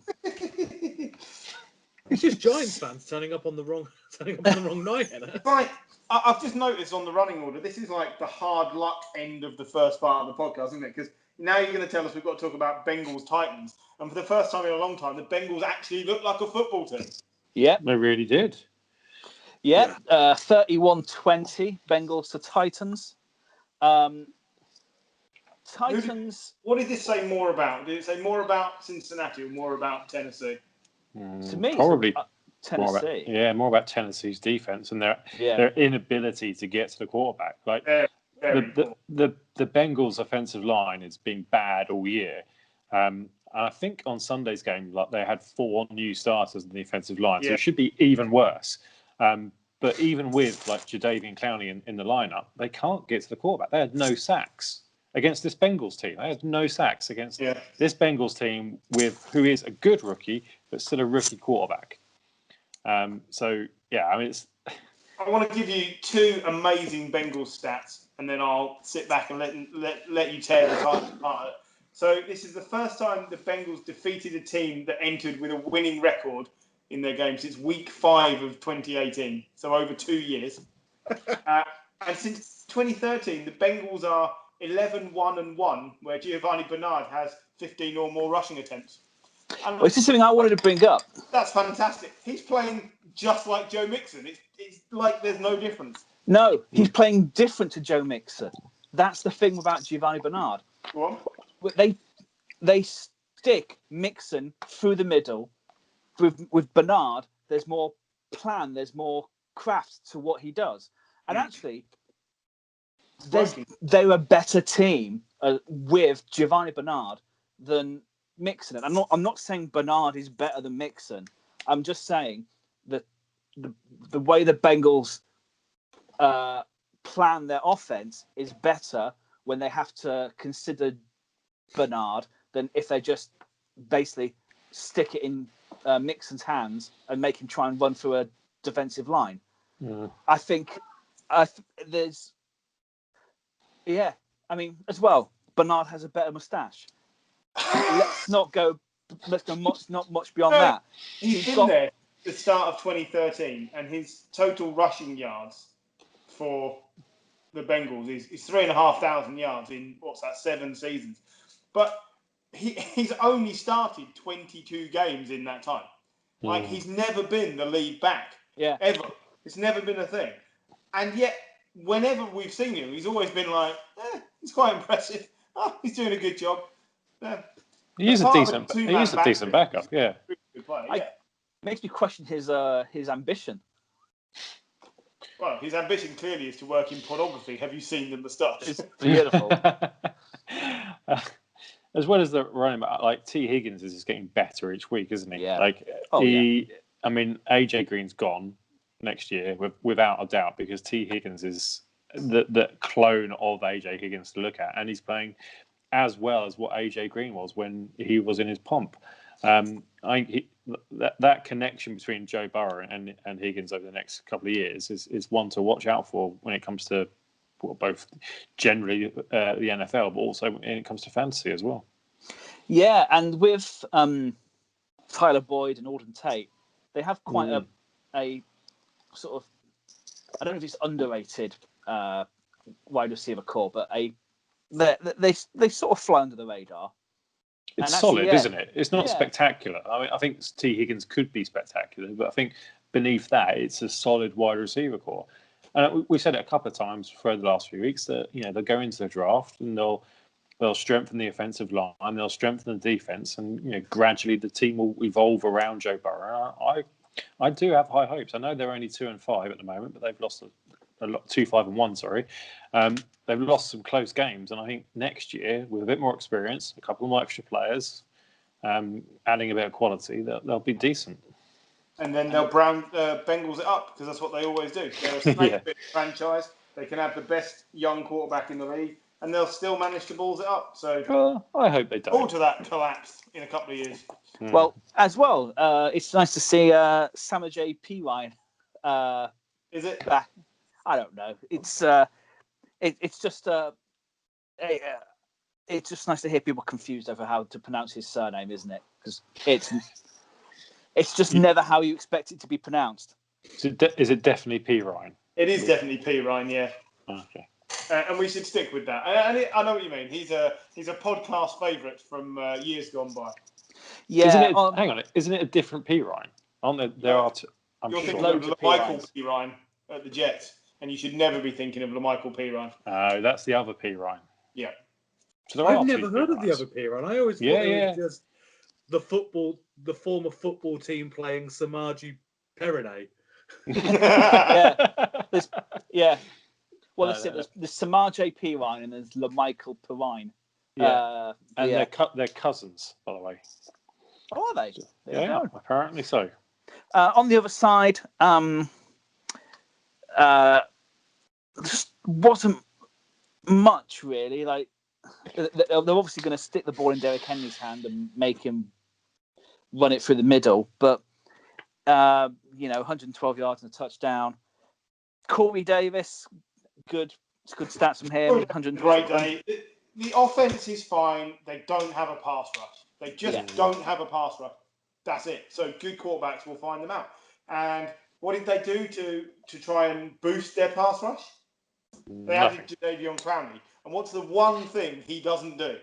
it's just Giants fans turning up on the wrong night. It's like, I've just noticed on the running order, this is like the hard luck end of the first part of the podcast, isn't it? Because now you're going to tell us we've got to talk about Bengals Titans, and for the first time in a long time, the Bengals actually look like a football team. Yeah, they really did. Yeah, 31-20 Bengals to Titans. Titans. What did this say more about? Did it say more about Cincinnati or more about Tennessee? To me, probably Tennessee. More about Tennessee's defense and their inability to get to the quarterback. Like the Bengals' offensive line has been bad all year. And I think on Sunday's game, they had 4 new starters in the offensive line, so it should be even worse. But even with Jadeveon Clowney in the lineup, they can't get to the quarterback. They had no sacks against this Bengals team. They had no sacks against this Bengals team who is a good rookie, but still a rookie quarterback. I mean, it's. I want to give you 2 amazing Bengals stats, and then I'll sit back and let you tear the Titans apart. So this is the first time the Bengals defeated a team that entered with a winning record in their game since week 5 of 2018, so over 2 years. And since 2013, the Bengals are 11-1-1, where Giovanni Bernard has 15 or more rushing attempts. And this is something I wanted to bring up. That's fantastic. He's playing just like Joe Mixon. It's like there's no difference. No, he's playing different to Joe Mixon. That's the thing about Giovanni Bernard. What? They stick Mixon through the middle. With Bernard, there's more plan, there's more craft to what he does. And actually, they're a better team with Giovanni Bernard than Mixon. And I'm not saying Bernard is better than Mixon. I'm just saying that the way the Bengals plan their offense is better when they have to consider Bernard than if they just basically stick it in Mixon's hands and make him try and run through a defensive line. I think there's I mean, as well, Bernard has a better moustache. Let's not go much beyond that. He's been there at the start of 2013, and his total rushing yards for the Bengals is 3,500 yards in 7 seasons. But he's only started 22 games in that time. He's never been the lead back. Ever. It's never been a thing. And yet, whenever we've seen him, he's always been he's quite impressive. Oh, he's doing a good job. He is a decent backup. Yeah. Makes me question his ambition. Well, his ambition clearly is to work in pornography. Have you seen the moustache? It's beautiful. As well as the running back, T. Higgins is just getting better each week, isn't he? Yeah. I mean, AJ Green's gone next year without a doubt, because T. Higgins is the clone of AJ Higgins to look at, and he's playing as well as what AJ Green was when he was in his pomp. That connection between Joe Burrow and Higgins over the next couple of years is one to watch out for when it comes to both generally the NFL, but also when it comes to fantasy as well. Yeah, and with Tyler Boyd and Alden Tate, they have quite a sort of, I don't know if it's underrated wide receiver core, but they sort of fly under the radar. It's solid, isn't it? It's not spectacular. I mean, I think T. Higgins could be spectacular, but I think beneath that, it's a solid wide receiver core. And we said it a couple of times for the last few weeks that they'll go into the draft and they'll strengthen the offensive line, they'll strengthen the defense, and gradually the team will evolve around Joe Burrow. I do have high hopes. I know they're only 2-5 at the moment, but they've lost a lot, 2-5-1. Sorry, they've lost some close games, and I think next year with a bit more experience, a couple more extra players, adding a bit of quality, they'll be decent. And then they'll Bengals it up because that's what they always do. They're a snake bit franchise. They can have the best young quarterback in the league, and they'll still manage to balls it up. So I hope they don't. Forward to that collapse in a couple of years. Well, as well, it's nice to see Sama J. P. Ryan. Is it? Back. I don't know. It's just it's just nice to hear people confused over how to pronounce his surname, isn't it? Because it's just never how you expect it to be pronounced. Is it definitely P. Ryan? It is definitely P. Ryan, yeah. Okay. And we should stick with that. And I know what you mean. He's a podcast favourite from years gone by. Yeah. Hang on. Isn't it a different P. Ryan? Aren't there? There are. You're thinking of Michael P. Ryan at the Jets, and you should never be thinking of Michael P. Ryan. That's the other P. Ryan. Yeah. So I've never heard of the other P. Ryan. I always thought it was just the former football team playing Samaji Perine. Well, that's it. There's Samar J.P. Ryan and there's LaMichael Perine. Yeah. And they're cousins, by the way. Oh, are they? Yeah, apparently so. On the other side, just wasn't much really. Like they're obviously going to stick the ball in Derrick Henry's hand and make him run it through the middle, but 112 yards and a touchdown. Corey Davis, good stats from him. 100. Great day. The offense is fine. They don't have a pass rush. They just don't have a pass rush. That's it. So good quarterbacks will find them out. And what did they do to try and boost their pass rush? They added Jadeveon Clowney. And what's the one thing he doesn't do?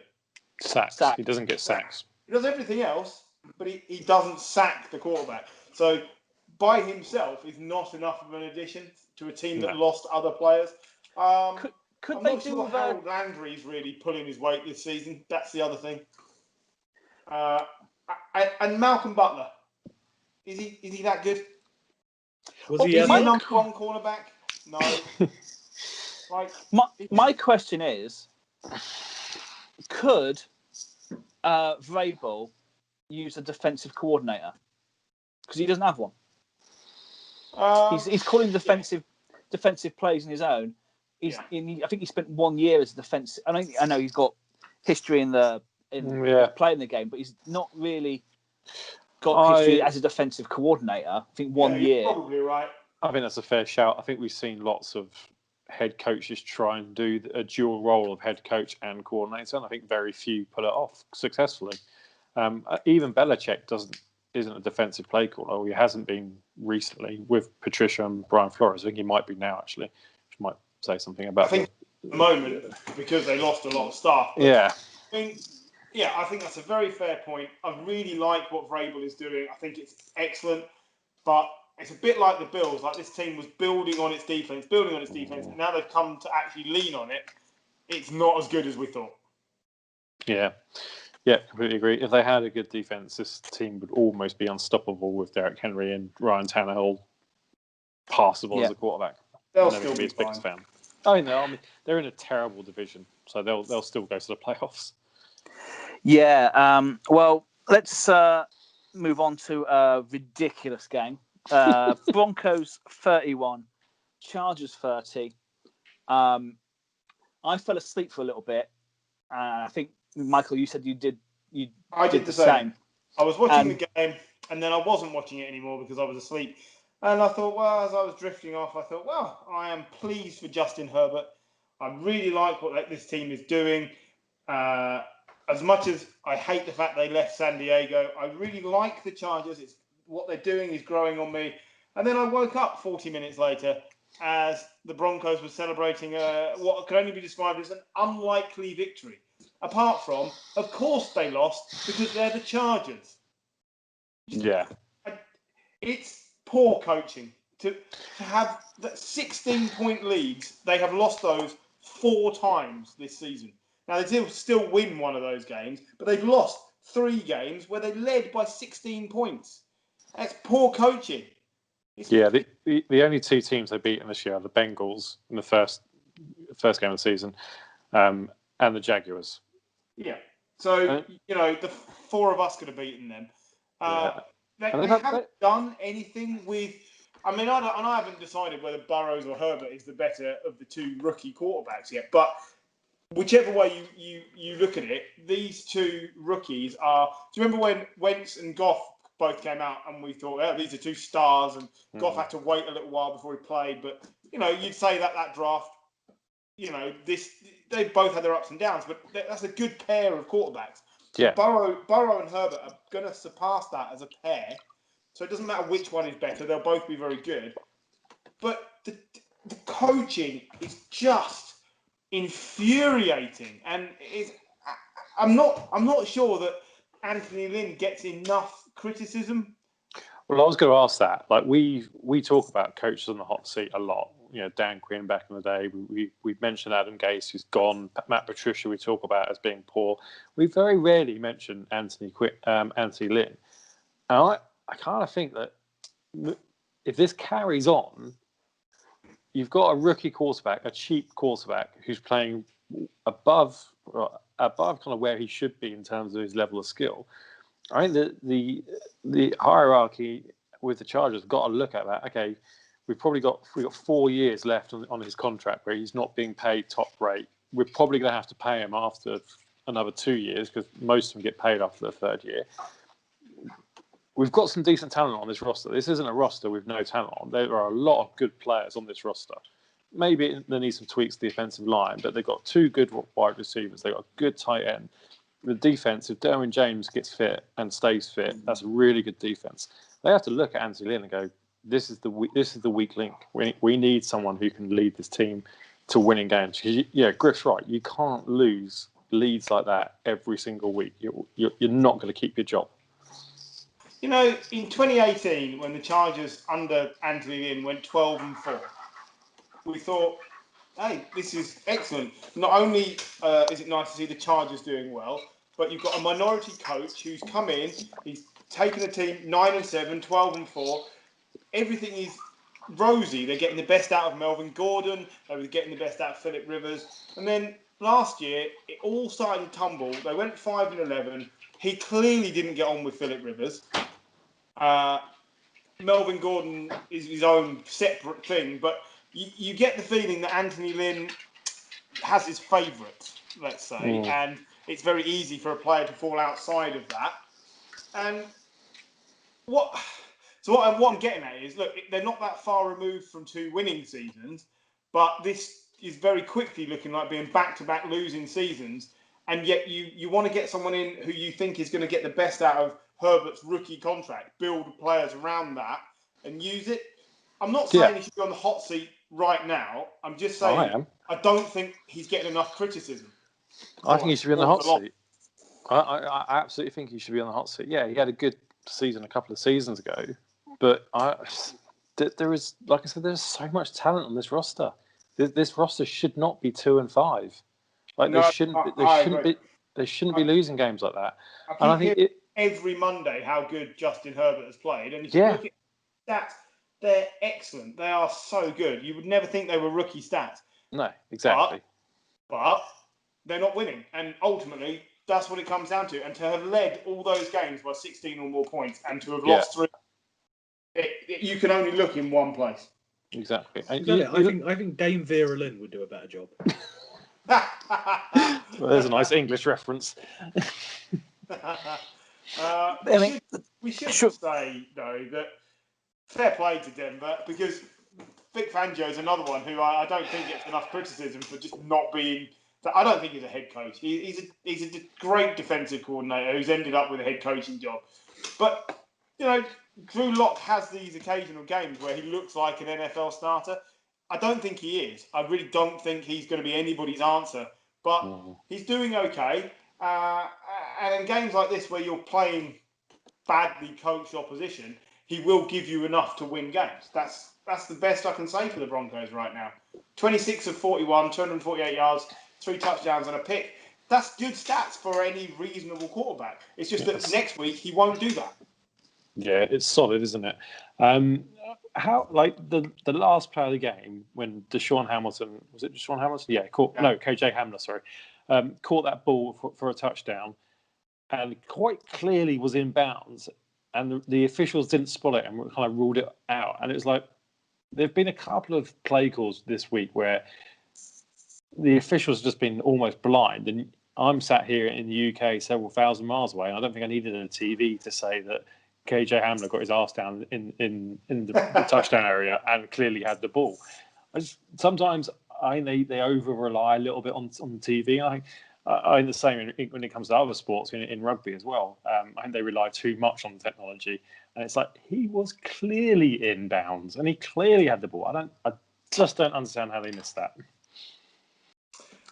Sacks. He doesn't get sacks. He does everything else, but he doesn't sack the quarterback. So by himself is not enough of an addition to a team that lost other players. Could I'm they not do sure Harold Landry's really pulling his weight this season. That's the other thing. And Malcolm Butler, is he that good? Was he a number one cornerback? No. My question is, could Vrabel use a defensive coordinator? Because he doesn't have one. He's calling defensive plays in his own. I think he spent 1 year as a defensive. I know he's got history in playing the game, but he's not really got history as a defensive coordinator. I think 1 year. You're probably right. I think that's a fair shout. I think we've seen lots of head coaches try and do a dual role of head coach and coordinator, and I think very few pull it off successfully. Even Belichick isn't a defensive play caller. He hasn't been recently with Patricia and Brian Flores. I think he might be now, actually. Which might say something about. I think at the moment because they lost a lot of staff. Yeah. I think that's a very fair point. I really like what Vrabel is doing. I think it's excellent, but it's a bit like the Bills. Like this team was building on its defense, and now they've come to actually lean on it. It's not as good as we thought. Yeah. Yeah, completely agree. If they had a good defense, this team would almost be unstoppable with Derrick Henry and Ryan Tannehill passable as a quarterback. They'll still be fine. Fan. I mean, they're in a terrible division, so they'll still go to the playoffs. Yeah. Well, let's move on to a ridiculous game. Broncos 31, Chargers 30. I fell asleep for a little bit. I think Michael, you said you did. I did the same. I was watching the game, and then I wasn't watching it anymore because I was asleep. And I thought, as I was drifting off, I am pleased for Justin Herbert. I really like what this team is doing. As much as I hate the fact they left San Diego, I really like the Chargers. It's what they're doing is growing on me. And then I woke up 40 minutes later as the Broncos were celebrating what could only be described as an unlikely victory. Apart from, of course, they lost because they're the Chargers. Yeah. It's poor coaching to have that 16-point leads. They have lost those 4 times this season. Now, they still win one of those games, but they've lost 3 games where they led by 16 points. That's poor coaching. The only 2 teams they beat in this year are the Bengals in the first game of the season, and the Jaguars. Yeah. So, the 4 of us could have beaten them. They haven't done anything with... I mean, I haven't decided whether Burrows or Herbert is the better of the 2 rookie quarterbacks yet, but whichever way you look at it, these 2 rookies are... Do you remember when Wentz and Goff both came out and we thought, these are 2 stars, and Goff had to wait a little while before he played, but, you'd say that draft, they both had their ups and downs, but that's a good pair of quarterbacks. Yeah. Burrow and Herbert are going to surpass that as a pair, so it doesn't matter which one is better, they'll both be very good. But the coaching is just infuriating, and I'm not sure that Anthony Lynn gets enough criticism. Well, I was going to ask that. Like we talk about coaches on the hot seat a lot. Dan Quinn back in the day. We mentioned Adam Gase, who's gone. Matt Patricia, we talk about as being poor. We very rarely mention Anthony Lynn. And I kind of think that if this carries on, you've got a rookie quarterback, a cheap quarterback who's playing above kind of where he should be in terms of his level of skill. I think the hierarchy with the Chargers got to look at that. Okay, we've got 4 years left on his contract where he's not being paid top rate. We're probably going to have to pay him after another 2 years because most of them get paid after the 3rd year. We've got some decent talent on this roster. This isn't a roster with no talent on. There are a lot of good players on this roster. Maybe there needs some tweaks to the offensive line, but they've got 2 good wide receivers. They've got a good tight end. The defense, if Derwin James gets fit and stays fit, that's a really good defense. They have to look at Anthony Lynn and go, this is the weak link. We need someone who can lead this team to winning games. Griff's right. You can't lose leads like that every single week. You're not going to keep your job. In 2018, when the Chargers under Anthony Lynn went 12-4, we thought, hey, this is excellent. Not only is it nice to see the Chargers doing well, but you've got a minority coach who's come in, he's taken the team 9-7, 12-4. Everything is rosy. They're getting the best out of Melvin Gordon. They were getting the best out of Phillip Rivers. And then last year, it all started to tumble. They went 5-11. He clearly didn't get on with Phillip Rivers. Melvin Gordon is his own separate thing, but you get the feeling that Anthony Lynn has his favourites, let's say, and it's very easy for a player to fall outside of that. And what I'm getting at is, look, they're not that far removed from 2 winning seasons, but this is very quickly looking like being back-to-back losing seasons, and yet you want to get someone in who you think is going to get the best out of Herbert's rookie contract, build players around that, and use it. I'm not saying he should be on the hot seat right now. I'm just saying I don't think he's getting enough criticism. I think he should be on the hot seat. I absolutely think he should be on the hot seat. Yeah, he had a good season a couple of seasons ago, but there is, like I said, there's so much talent on this roster. This roster should not be 2-5. Like they shouldn't be losing games like that. I think every Monday how good Justin Herbert has played, and if you look at stats, they're excellent. They are so good. You would never think they were rookie stats. No, exactly. But they're not winning, and ultimately that's what it comes down to. And to have led all those games by 16 or more points, and to have lost 3, you can only look in one place. Exactly. I think Dame Vera Lynn would do a better job. Well, there's a nice English reference. We should say, though, that fair play to Denver, because Vic Fangio is another one who I don't think gets enough criticism for just not being. I don't think he's a head coach. He's a great defensive coordinator who's ended up with a head coaching job. But, Drew Lock has these occasional games where he looks like an NFL starter. I don't think he is. I really don't think he's going to be anybody's answer. But he's doing okay. And in games like this where you're playing badly coached opposition, he will give you enough to win games. That's the best I can say for the Broncos right now. 26 of 41, 248 yards, 3 touchdowns and a pick. That's good stats for any reasonable quarterback. It's just that next week he won't do that. Yeah, it's solid, isn't it? How the last play of the game when Deshaun Hamilton, was it Deshaun Hamilton? Yeah, KJ Hamler, sorry, caught that ball for a touchdown, and quite clearly was in bounds, and the officials didn't spot it and kind of ruled it out. And it was like there've been a couple of play calls this week where the officials have just been almost blind, and I'm sat here in the UK several thousand miles away, and I don't think I needed a TV to say that KJ Hamler got his ass down in the touchdown area and clearly had the ball. Sometimes I think they over rely a little bit on TV. I think the same when it comes to other sports in rugby as well. I think they rely too much on technology, and it's like he was clearly in bounds and he clearly had the ball. I just don't understand how they missed that.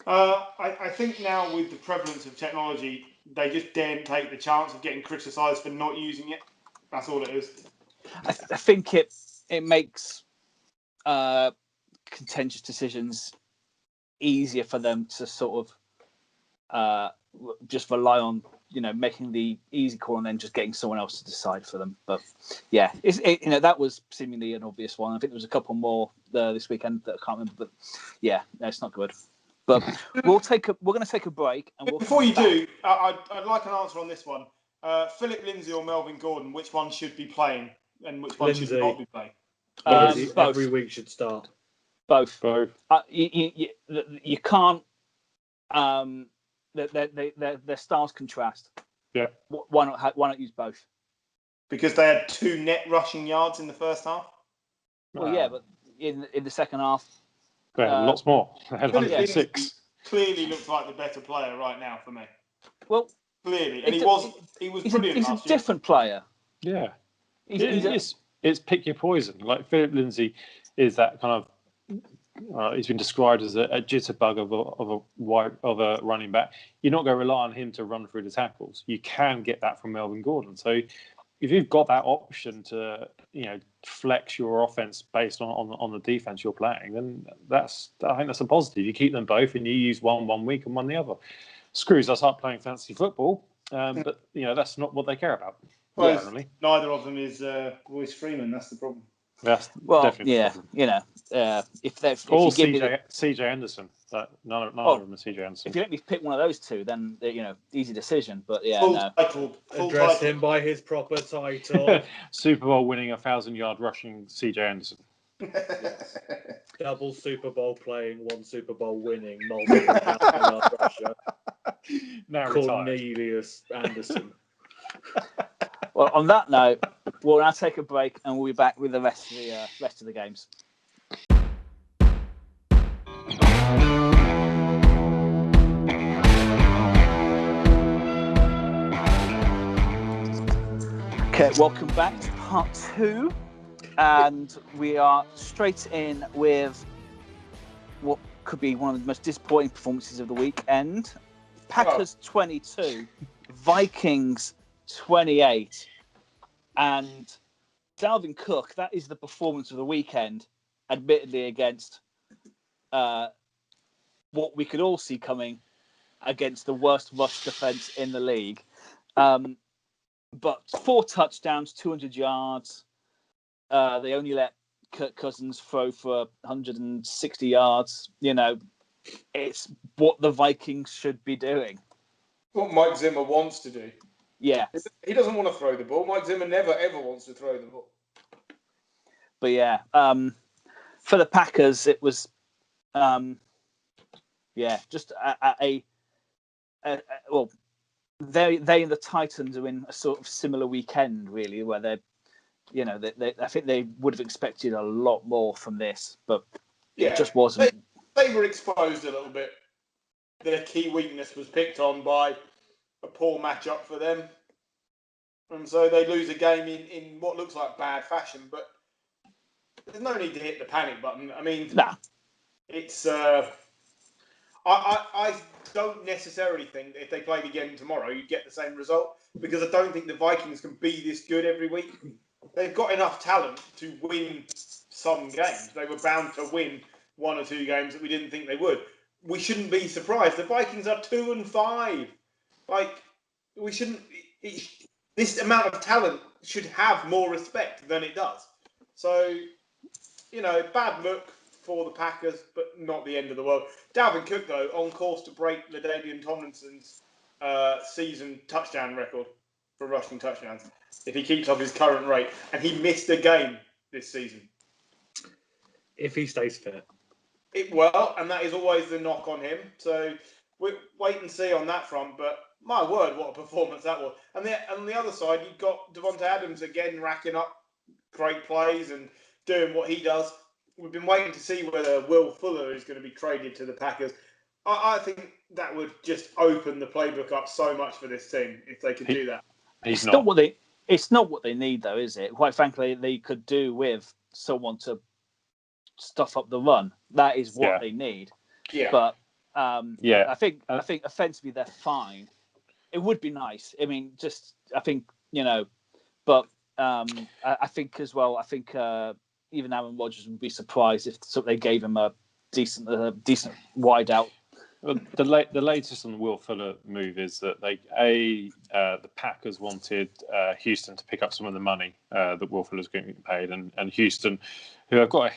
I think now with the prevalence of technology, they just daren't take the chance of getting criticised for not using it. That's all it is. I think it makes contentious decisions easier for them to sort of just rely on, making the easy call and then just getting someone else to decide for them. But yeah, that was seemingly an obvious one. I think there was a couple more this weekend that I can't remember, but yeah, no, it's not good. But we're going to take a break. And before you do, I'd like an answer on this one. Philip Lindsay or Melvin Gordon, which one should be playing and which one should not be playing? Every week should start. Both. You can't. Their styles contrast. Yeah. Why not use both? Because they had 2 net rushing yards in the first half. Well, yeah, but in the second half, lots more. They had 106. Clearly looks like the better player right now for me. Well, clearly, and he was brilliant. He's a different player. Yeah, it's pick your poison. Like Philip Lindsay is that kind of. He's been described as a jitterbug of a running back. You're not going to rely on him to run through the tackles. You can get that from Melvin Gordon. So if you've got that option to flex your offense based on the defense you're playing, then I think that's a positive. You keep them both and you use one week and one the other. Screws us up playing fantasy football, but that's not what they care about. Well, neither of them is Royce Freeman. That's the problem. That's definitely the problem. If CJ Anderson, none of them are CJ Anderson. If you let me pick one of those two, then easy decision. But address him by his proper title. Super Bowl winning 1,000-yard rushing CJ Anderson. Double Super Bowl playing, 1 Super Bowl winning, multiple 1,000-yard rusher. Now Cornelius Anderson. Well, on that note, we'll now take a break and we'll be back with the rest of the games. Okay, welcome back to part 2, and we are straight in with what could be one of the most disappointing performances of the weekend. Packers 22, Vikings 28, and Dalvin Cook, that is the performance of the weekend, admittedly against what we could all see coming against the worst rush defense in the league. But 4 touchdowns, 200 yards. They only let Kirk Cousins throw for 160 yards. It's what the Vikings should be doing. What Mike Zimmer wants to do. Yeah. He doesn't want to throw the ball. Mike Zimmer never, ever wants to throw the ball. But yeah, for the Packers, it was, just they and the Titans are in a sort of similar weekend, really, where they're I think they would have expected a lot more from this, but it just Yeah, wasn't. they were exposed a little bit. Their key weakness was picked on by a poor matchup for them. And so they lose a game in what looks like bad fashion, but there's no need to hit the panic button. I mean, it's. I don't necessarily think that if they played again tomorrow, you'd get the same result, because I don't think the Vikings can be this good every week. They've got enough talent to win some games. They were bound to win 1 or 2 games that we didn't think they would. We shouldn't be surprised. The Vikings are 2-5. Like, we shouldn't. This amount of talent should have more respect than it does. So, bad look for the Packers, but not the end of the world. Dalvin Cook, though, on course to break LaDainian Tomlinson's season touchdown record for rushing touchdowns if he keeps up his current rate. And he missed a game this season. If he stays fit. And that is always the knock on him. So we wait and see on that front. But my word, what a performance that was. And on the other side, you've got Devonta Adams again racking up great plays and doing what he does. We've been waiting to see whether Will Fuller is going to be traded to the Packers. I think that would just open the playbook up so much for this team if they could do that. It's not what they need, though, is it? Quite frankly, they could do with someone to stuff up the run. That is what they need. Yeah. But I think offensively they're fine. It would be nice. I mean, but I think as well. I think even Aaron Rodgers would be surprised if they gave him a decent wide out. Well, the latest on the Will Fuller move is that the Packers wanted Houston to pick up some of the money that Will Fuller's going to get paid, and Houston, who have got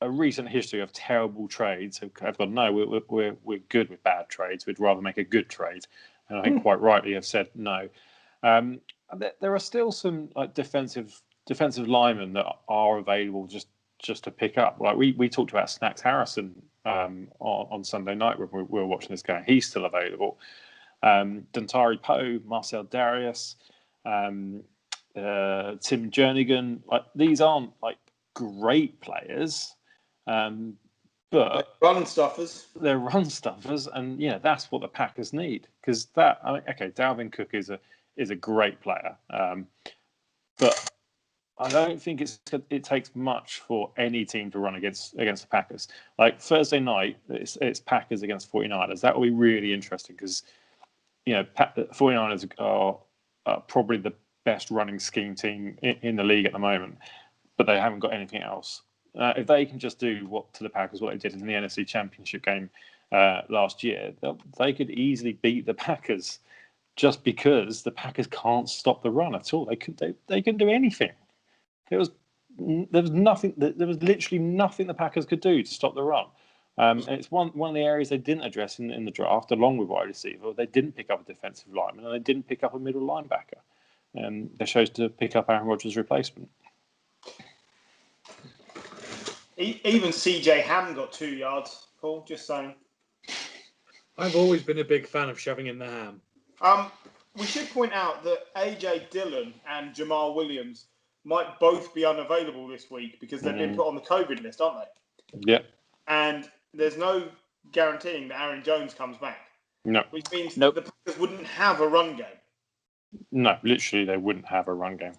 a recent history of terrible trades, have gone, no, we're good with bad trades. We'd rather make a good trade, and I think quite rightly have said no. There are still some defensive linemen that are available just to pick up. Like we talked about Snacks Harrison on Sunday night when we were watching this game. He's still available. Dontari Poe, Marcel Darius, Tim Jernigan. Like, these aren't great players, but run stuffers. They're run stuffers, and that's what the Packers need. Because Dalvin Cook is a great player, but I don't think it takes much for any team to run against the Packers. Like Thursday night, it's Packers against 49ers. That will be really interesting because 49ers are probably the best running scheme team in the league at the moment, but they haven't got anything else. If they can just do to the Packers what they did in the NFC Championship game last year, they could easily beat the Packers just because the Packers can't stop the run at all. They couldn't do anything. There was nothing. There was literally nothing the Packers could do to stop the run. And it's one of the areas they didn't address in the draft, along with wide receiver. They didn't pick up a defensive lineman, and they didn't pick up a middle linebacker. They chose to pick up Aaron Rodgers' replacement. Even CJ Ham got 2 yards. Paul, just saying. I've always been a big fan of shoving in the ham. We should point out that AJ Dillon and Jamal Williams might both be unavailable this week because they've been put on the COVID list, aren't they? Yeah. And there's no guaranteeing that Aaron Jones comes back. No. Which means the Packers wouldn't have a run game. No, literally they wouldn't have a run game.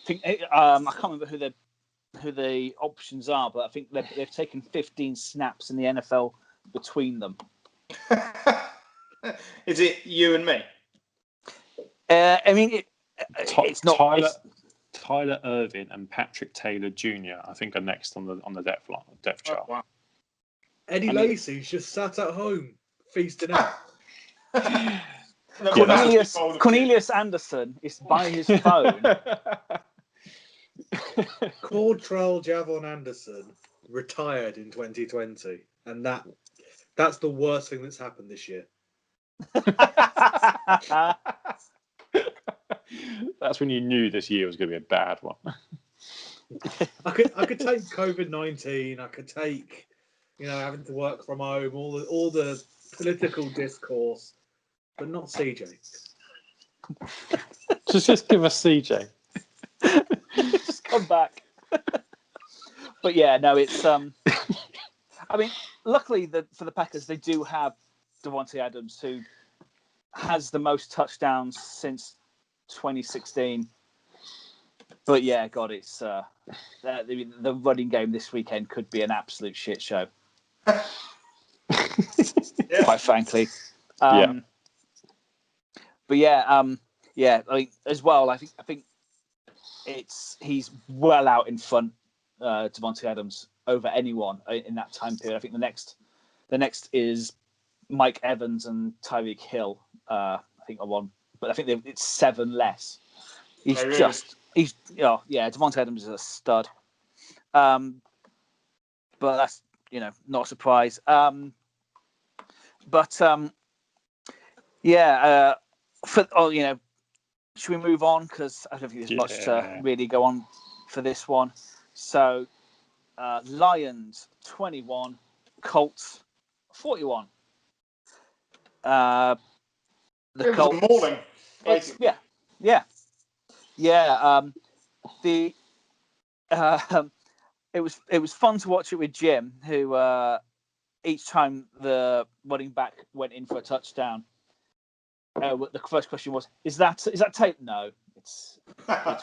I can't remember who the options are, but I think they've taken 15 snaps in the NFL between them. Is it you and me? I mean, it's not. Tyler Irvin and Patrick Taylor Jr. I think are next on the depth chart. Oh, wow. Eddie Lacy's just sat at home feasting out. Cornelius Anderson is by his phone. Cortrell Javon Anderson retired in 2020, and that's the worst thing that's happened this year. That's when you knew this year was going to be a bad one. I could take COVID-19. I could take, having to work from home, all the political discourse, but not CJ. just give us CJ. come back. But yeah, no, it's I mean, luckily for the Packers, they do have Davante Adams, who has the most touchdowns since 2016. But yeah, God, it's the running game this weekend could be an absolute shit show. Quite frankly. But yeah, I mean, as well, I think he's well out in front, Davante Adams, over anyone in that time period. I think the next is Mike Evans and Tyreek Hill. I think are one, but I think it's 7 less. Davante Adams is a stud. But that's not a surprise. Should we move on? Because I don't think there's much to really go on for this one. So, Lions 21, Colts 41. The Colts. Was a mauling, basically. It was fun to watch it with Jim, who each time the running back went in for a touchdown, the first question was, "Is that tape?" No, it's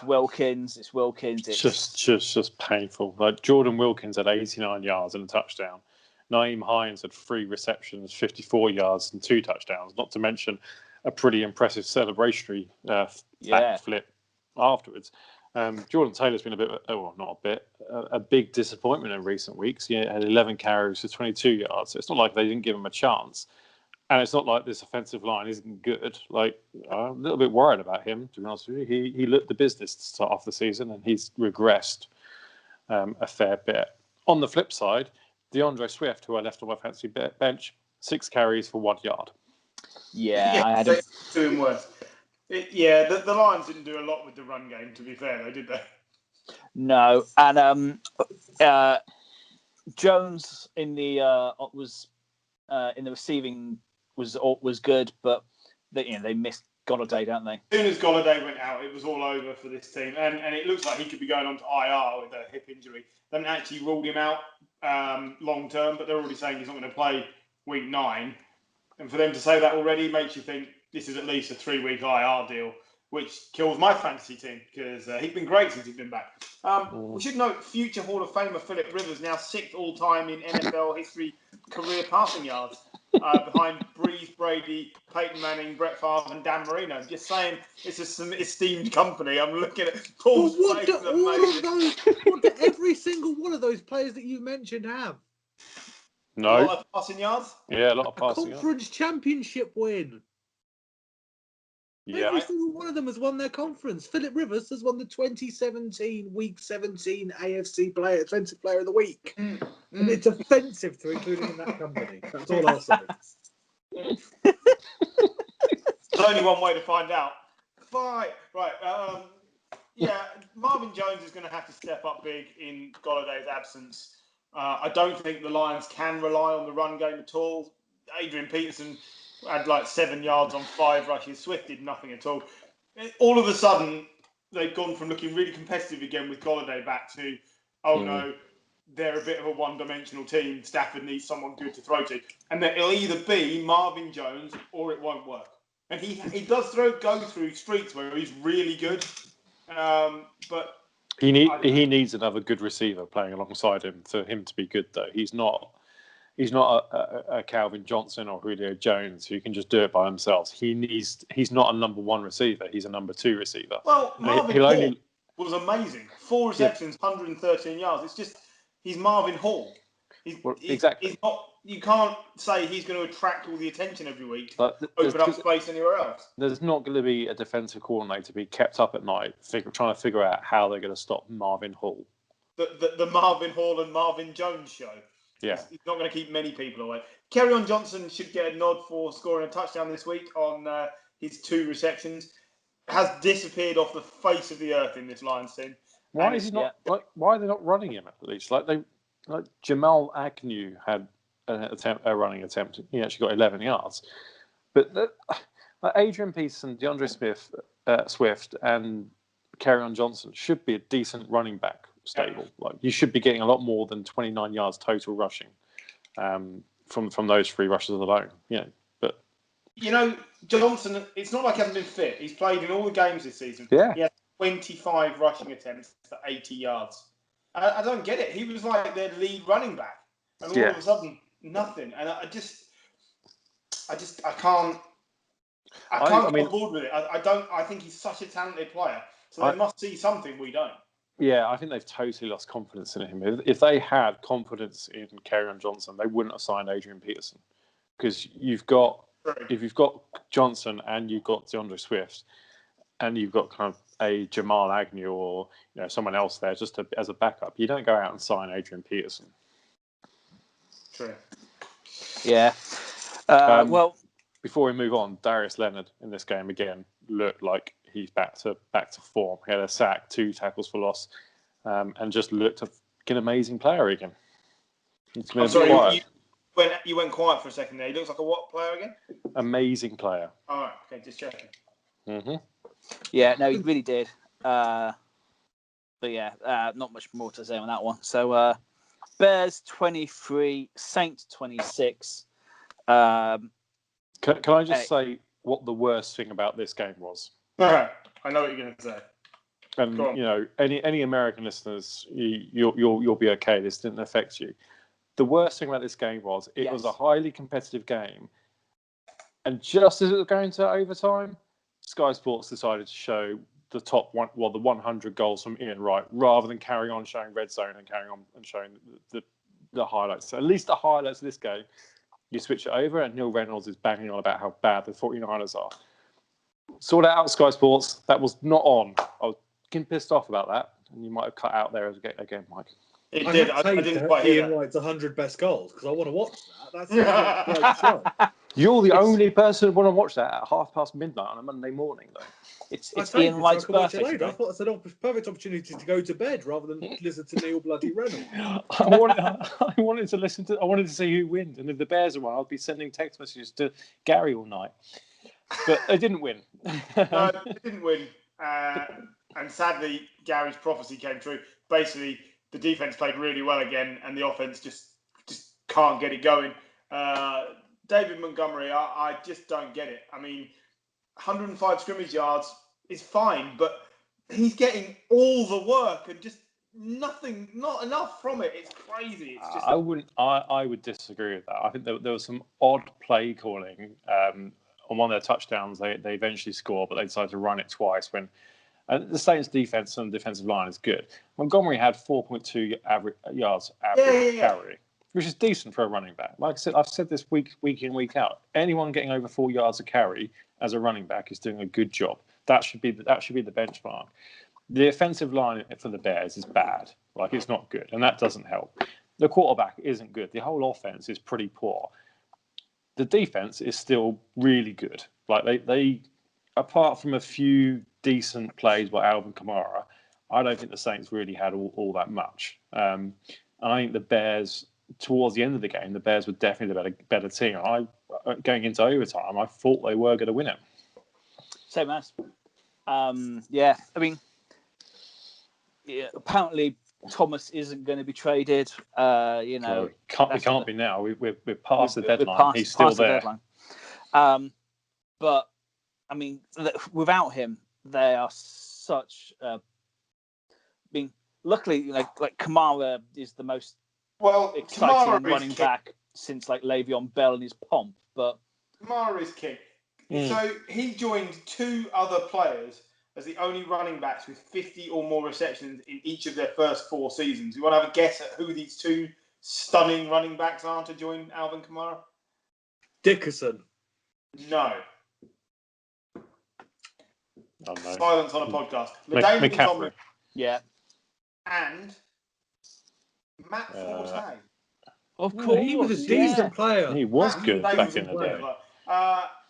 Wilkins. It's Wilkins. It's just painful. Like Jordan Wilkins had 89 yards and a touchdown. Naeem Hines had 3 receptions, 54 yards and 2 touchdowns. Not to mention a pretty impressive celebratory backflip afterwards. Jordan Taylor's been a big disappointment in recent weeks. He had 11 carries for 22 yards. So it's not like they didn't give him a chance. And it's not like this offensive line isn't good. Like, I'm a little bit worried about him, to be honest with you. He looked the business to start off the season, and he's regressed a fair bit. On the flip side, DeAndre Swift, who I left on my fantasy bench, 6 carries for 1 yard. Yeah, I had him doing worse. The Lions didn't do a lot with the run game, to be fair, though, did they? No, and Jones in the receiving was good, but they missed Golladay, don't they? As soon as Golladay went out, it was all over for this team, and it looks like he could be going on to IR with a hip injury. They haven't actually ruled him out long term, but they're already saying he's not going to play week 9. And for them to say that already makes you think this is at least a 3-week IR deal, which kills my fantasy team because he's been great since he's been back. We should note future Hall of Famer Philip Rivers, now 6th all-time in NFL history career passing yards, behind Breeze, Brady, Peyton Manning, Brett Favre, and Dan Marino. Just saying, it's some esteemed company. I'm looking at Paul's face. What do every single one of those players that you mentioned have? No. A lot of passing yards? Yeah, a lot of passing yards. Conference championship win. Yeah. Every single one of them has won their conference. Philip Rivers has won the 2017 Week 17 AFC Offensive Player of the Week. And it's offensive to include him in that company. That's all I'll say. There's only one way to find out. Right. Marvin Jones is going to have to step up big in Galladay's absence. I don't think the Lions can rely on the run game at all. Adrian Peterson had 7 yards on 5 rushes. Swift did nothing at all. All of a sudden, they've gone from looking really competitive again with Golladay back to, no, they're a bit of a one-dimensional team. Stafford needs someone good to throw to. And then it'll either be Marvin Jones or it won't work. And he does go through streaks where he's really good. But he needs another good receiver playing alongside him for him to be good, though. He's not a Calvin Johnson or Julio Jones who can just do it by themselves. He's not a number 1 receiver. He's a number 2 receiver. Well, Marvin Hall was amazing. 4 receptions, 113 yards. It's just he's Marvin Hall. Exactly. He's not. You can't say he's going to attract all the attention every week. Open up space anywhere else. There's not going to be a defensive coordinator to be kept up at night trying to figure out how they're going to stop Marvin Hall. The Marvin Hall and Marvin Jones show. Yeah. He's not going to keep many people away. Kerryon Johnson should get a nod for scoring a touchdown this week on his 2 receptions. Has disappeared off the face of the earth in this Lions team. Why is he not? Why are they not running him at least? Jamal Agnew had a running attempt. He actually got 11 yards. But Adrian Peterson, DeAndre Swift, and Kerryon Johnson should be a decent running back stable. Like you should be getting a lot more than 29 yards total rushing from those 3 rushes alone. But Johnson, it's not like he hasn't been fit. He's played in all the games this season. Yeah. He had 25 rushing attempts for 80 yards. I don't get it. He was like their lead running back, and all of a sudden nothing. And I can't get on board with it. I think he's such a talented player. So they must see something we don't. Yeah, I think they've totally lost confidence in him. If they had confidence in Kerryon Johnson, they wouldn't have signed Adrian Peterson. Because if you've got Johnson and you've got DeAndre Swift, and you've got kind of a Jamal Agnew or someone else there just as a backup, you don't go out and sign Adrian Peterson. True. Yeah. Before we move on, Darius Leonard in this game again looked like he's back to form. He had a sack, 2 tackles for loss, and just looked like an amazing player again. I'm sorry, you went quiet for a second there. He looks like a what player again? Amazing player. All right, okay, just checking. Mm-hmm. Yeah, no, he really did. But yeah, not much more to say on that one. So Bears 23, Saints 26. Can I just say what the worst thing about this game was? I know what you're going to say. And any American listeners, you'll be okay. This didn't affect you. The worst thing about this game was it was a highly competitive game, and just as it was going to overtime, Sky Sports decided to show the top one, the 100 goals from Ian Wright, rather than carry on showing Red Zone and carrying on and showing the highlights. So at least the highlights of this game, you switch it over, and Neil Reynolds is banging on about how bad the 49ers are. Sort it out, Sky Sports. That was not on. I was getting pissed off about that, and you might have cut out there again, Mike. It did. I didn't quite hear Ian Wright's 100 best goals because I want to watch that. That's a great show. You're the only person who want to watch that at midnight on a Monday morning, though. It's Ian Wright's birthday. I thought it's a perfect opportunity to go to bed rather than listen to Neil bloody Reynolds. I wanted to see who wins, and if the Bears won, I'd be sending text messages to Gary all night. But they didn't win. No, they didn't win, and sadly, Gary's prophecy came true. Basically, the defense played really well again, and the offense just can't get it going. David Montgomery, I just don't get it. I mean, 105 scrimmage yards is fine, but he's getting all the work and just nothing, not enough from it. It's crazy. It's just... I would disagree with that. I think there was some odd play calling on one of their touchdowns. They eventually score, but they decided to run it twice when. The Saints' defense and defensive line is good. Montgomery had 4.2 yards average carry, which is decent for a running back. Like I said, I've said this week in, week out. Anyone getting over 4 yards a carry as a running back is doing a good job. That should be the benchmark. The offensive line for the Bears is bad. Like, it's not good, and that doesn't help. The quarterback isn't good. The whole offense is pretty poor. The defense is still really good. Like they apart from a few decent plays by Alvin Kamara, I don't think the Saints really had all that much. And I think the Bears, towards the end of the game, the Bears were definitely the better team. Going into overtime, I thought they were going to win it. Same as. Yeah, I mean, apparently Thomas isn't going to be traded. It can't be now. We're past the deadline. He's still there. But I mean, without him, they are such. Luckily, like Kamara is the most exciting running back since like Le'Veon Bell and his pomp. But Kamara is king. So he joined 2 other players as the only running backs with 50 or more receptions in each of their first 4 seasons. You want to have a guess at who these 2 stunning running backs are to join Alvin Kamara? Dickerson. No. Oh, no. Silence on a podcast. LaDainian Tomlinson. Yeah. And Matt Forte. Of course. He was a decent player. He was good back in the day.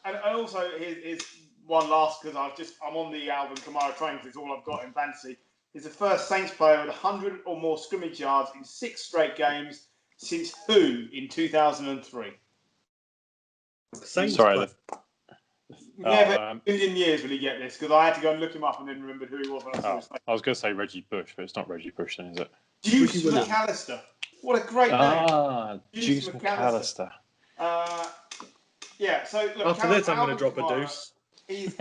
And also, here's one last, because I'm on the Alvin Kamara train, because it's all I've got in fantasy. He's the first Saints player with 100 or more scrimmage yards in 6 straight games since who in 2003? Saints Sorry, Never in a million years will he get this, because I had to go and look him up and then remembered who he was when I saw his face. I was going to say Reggie Bush, but it's not Reggie Bush then, is it? Deuce McAllister. What a great name. Deuce McAllister. Yeah, so look, after this, I'm going to drop a deuce. He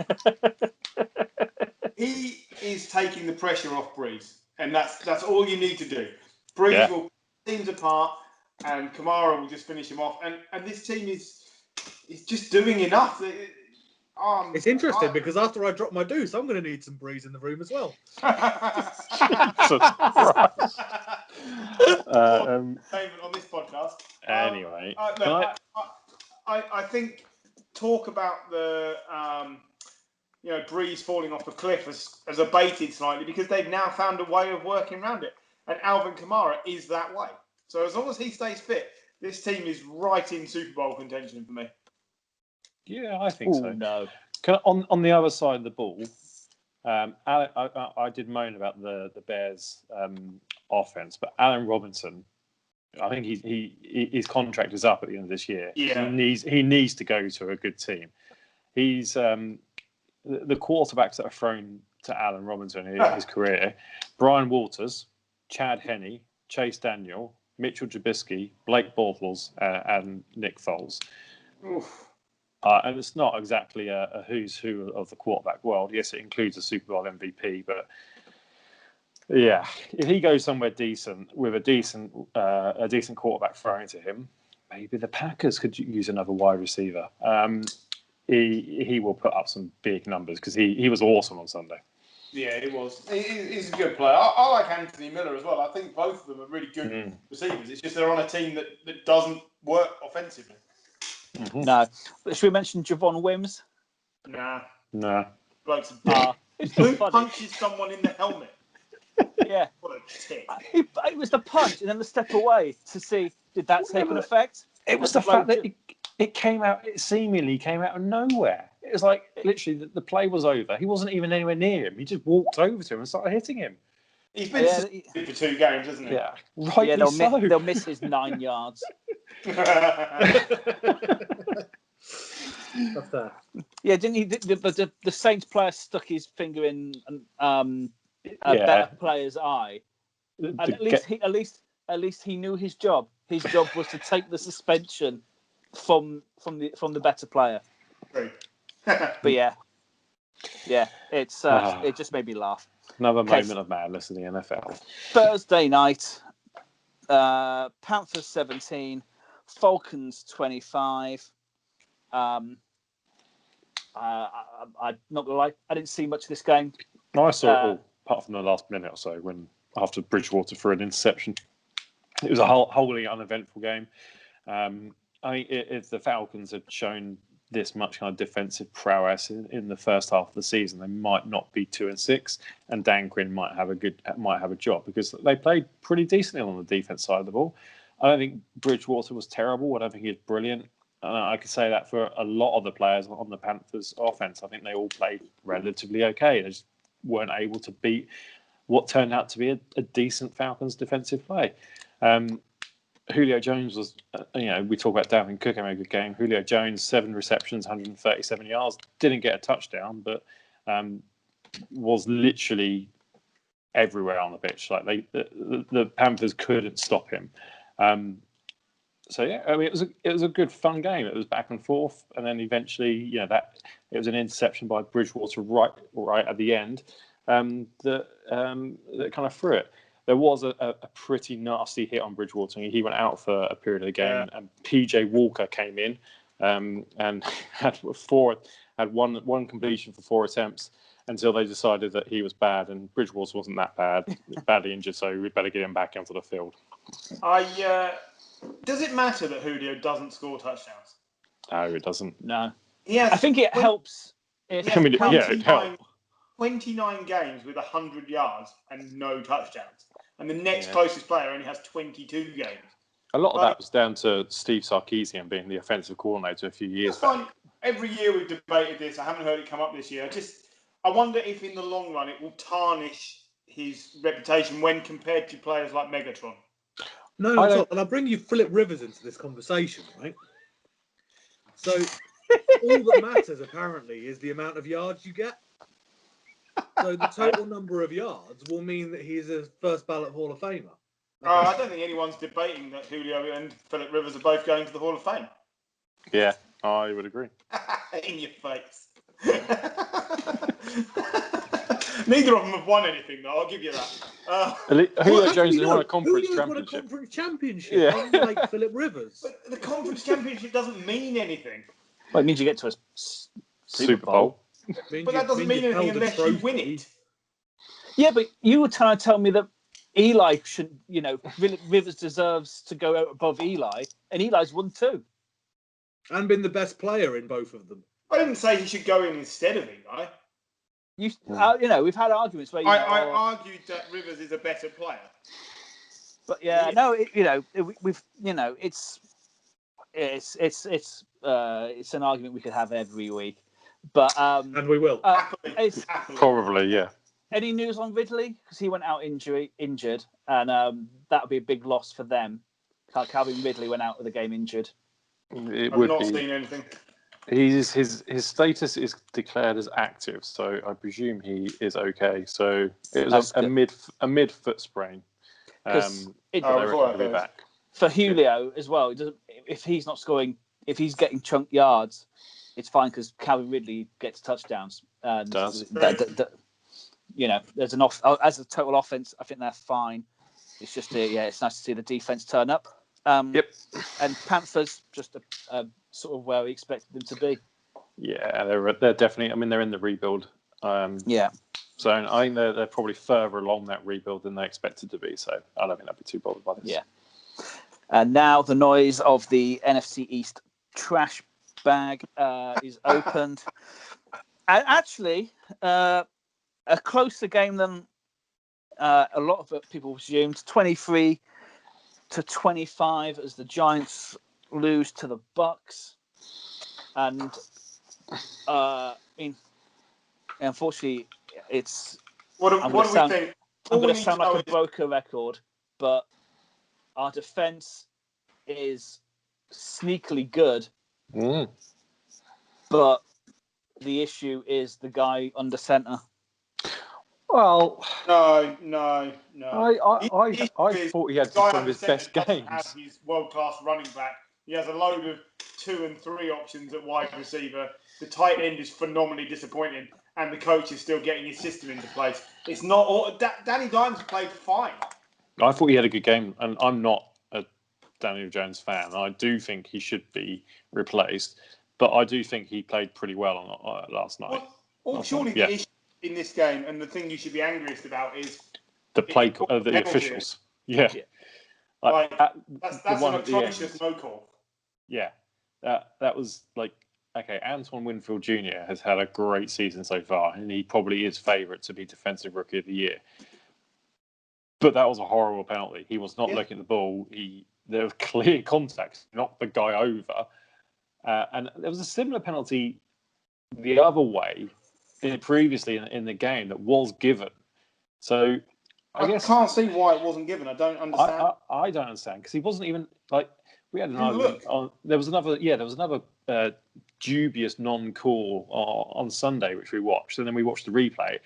is taking the pressure off Breeze, and that's all you need to do. Breeze will pull teams apart, and Kamara will just finish him off. And this team is just doing enough. It's interesting because after I drop my deuce, I'm going to need some Breeze in the room as well. On this podcast. Anyway, I think talk about the Breeze falling off the cliff has abated slightly because they've now found a way of working around it, and Alvin Kamara is that way. So as long as he stays fit, this team is right in Super Bowl contention for me. Yeah, I think so. No. On the other side of the ball, I did moan about the Bears' offense, but Allen Robinson, I think his contract is up at the end of this year. Yeah. He needs to go to a good team. He's the quarterbacks that are thrown to Allen Robinson in his career: Brian Walters, Chad Henne, Chase Daniel, Mitchell Trubisky, Blake Bortles, and Nick Foles. Oof. And it's not exactly a who's who of the quarterback world. Yes, it includes a Super Bowl MVP, but yeah, if he goes somewhere decent with a decent quarterback thrown to him, maybe the Packers could use another wide receiver. He will put up some big numbers because he was awesome on Sunday. Yeah, he was. He's a good player. I like Anthony Miller as well. I think both of them are really good receivers. It's just they're on a team that doesn't work offensively. Mm-hmm. No. Should we mention Javon Wims? Nah. Bloke's a dick. Who funny. punches someone in the helmet? Yeah. What a tick. It was the punch and then the step away to see, did that take an effect? It was the fact that it seemingly came out of nowhere. It was like literally the play was over. He wasn't even anywhere near him. He just walked over to him and started hitting him. He's been suspended for 2 games, hasn't he? Yeah, right. Yeah, they'll miss his 9 yards. That's fair. Yeah, didn't he? The Saints player stuck his finger in a better player's eye, and at least he knew his job. His job was to take the suspension from the better player. True. But yeah, it's it just made me laugh. Another moment of madness in the NFL. Thursday night, Panthers 17, Falcons 25. I'm not gonna lie, I didn't see much of this game. No, I saw it all, apart from the last minute or so when after Bridgewater threw an interception. It was a wholly uneventful game. I mean, if the Falcons had shown this much kind of defensive prowess in the first half of the season, they might not be 2-6, and Dan Quinn might have a job because they played pretty decently on the defense side of the ball. I don't think Bridgewater was terrible. I don't think he was brilliant. I could say that for a lot of the players on the Panthers offense. I think they all played relatively okay. They just weren't able to beat what turned out to be a decent Falcons defensive play. Julio Jones was, we talk about Dalvin Cook having a good game. Julio Jones, 7 receptions, 137 yards, didn't get a touchdown, but was literally everywhere on the pitch. Like the Panthers couldn't stop him. So yeah, I mean, it was a good fun game. It was back and forth, and then eventually, it was an interception by Bridgewater right at the end that kind of threw it. There was a pretty nasty hit on Bridgewater. He went out for a period of the game, and PJ Walker came in and had one completion for 4 attempts until they decided that he was bad, and Bridgewater wasn't that badly injured, so we better get him back onto the field. Does it matter that Julio doesn't score touchdowns? No, it doesn't. No. I think it helps. It helps. 29 games with 100 yards and no touchdowns. And the next closest player only has 22 games. A lot of that was down to Steve Sarkisian being the offensive coordinator a few years back. Every year we've debated this. I haven't heard it come up this year. I wonder if in the long run it will tarnish his reputation when compared to players like Megatron. No, and I'll bring you Philip Rivers into this conversation, right? So all that matters apparently is the amount of yards you get. So the total number of yards will mean that he's a first ballot Hall of Famer. I don't think anyone's debating that Julio and Philip Rivers are both going to the Hall of Fame. Yeah, I would agree. In your face. Neither of them have won anything, though. I'll give you that. Julio Jones has won a conference Julio's championship. won a conference championship, unlike Philip Rivers. But the conference championship doesn't mean anything. Well, it means you get to a Super Bowl. But that doesn't mean anything unless you win it. Yeah, but you were trying to tell me that Eli should, Rivers deserves to go out above Eli, and Eli's won too. And been the best player in both of them. I didn't say he should go in instead of Eli. We've had arguments where I argued that Rivers is a better player. But it's an argument we could have every week. But and we will. Happily. Probably, yeah. Any news on Ridley? Because he went out injured, and that would be a big loss for them. Calvin Ridley went out of the game injured. I've not seen anything. His status is declared as active, so I presume he is okay. So it was a mid foot sprain. He'll be back. For Julio as well, if he's not scoring, if he's getting chunk yards, it's fine because Calvin Ridley gets touchdowns. And does. There's as a total offense, I think they're fine. It's just it's nice to see the defense turn up. Yep. And Panthers just sort of where we expected them to be. Yeah, they're definitely. I mean, they're in the rebuild. So I think they're probably further along that rebuild than they expected to be. So I don't think I'd be too bothered by this. Yeah. And now the noise of the NFC East trash bag is opened. And actually, a closer game than a lot of people assumed. 23-25 as the Giants lose to the Bucs. And unfortunately, it's. What do we think? I'm going to sound like a broken record, but our defense is sneakily good. But the issue is the guy under center. Well, no. I thought he had some of his best games. Have his world-class running back. He has a load of 2 and 3 options at wide receiver. The tight end is phenomenally disappointing, and the coach is still getting his system into place. It's not all. Danny Dimes played fine. I thought he had a good game, and I'm not a Daniel Jones fan. I do think he should be replaced, but I do think he played pretty well on last night. Surely the issue in this game, and the thing you should be angriest about is the the officials. Yeah. That's an atrocious no call. Yeah, that was like, okay, Antoine Winfield Jr. has had a great season so far, and he probably is favourite to be Defensive Rookie of the Year. But that was a horrible penalty. He was not looking at the ball. There was clear contact, knocked the guy over. And there was a similar penalty the other way previously in the game that was given. So I guess can't see why it wasn't given. I don't understand. I don't understand because he wasn't even like. We had an argument on. There was another dubious non-call on Sunday which we watched, and then we watched the replay.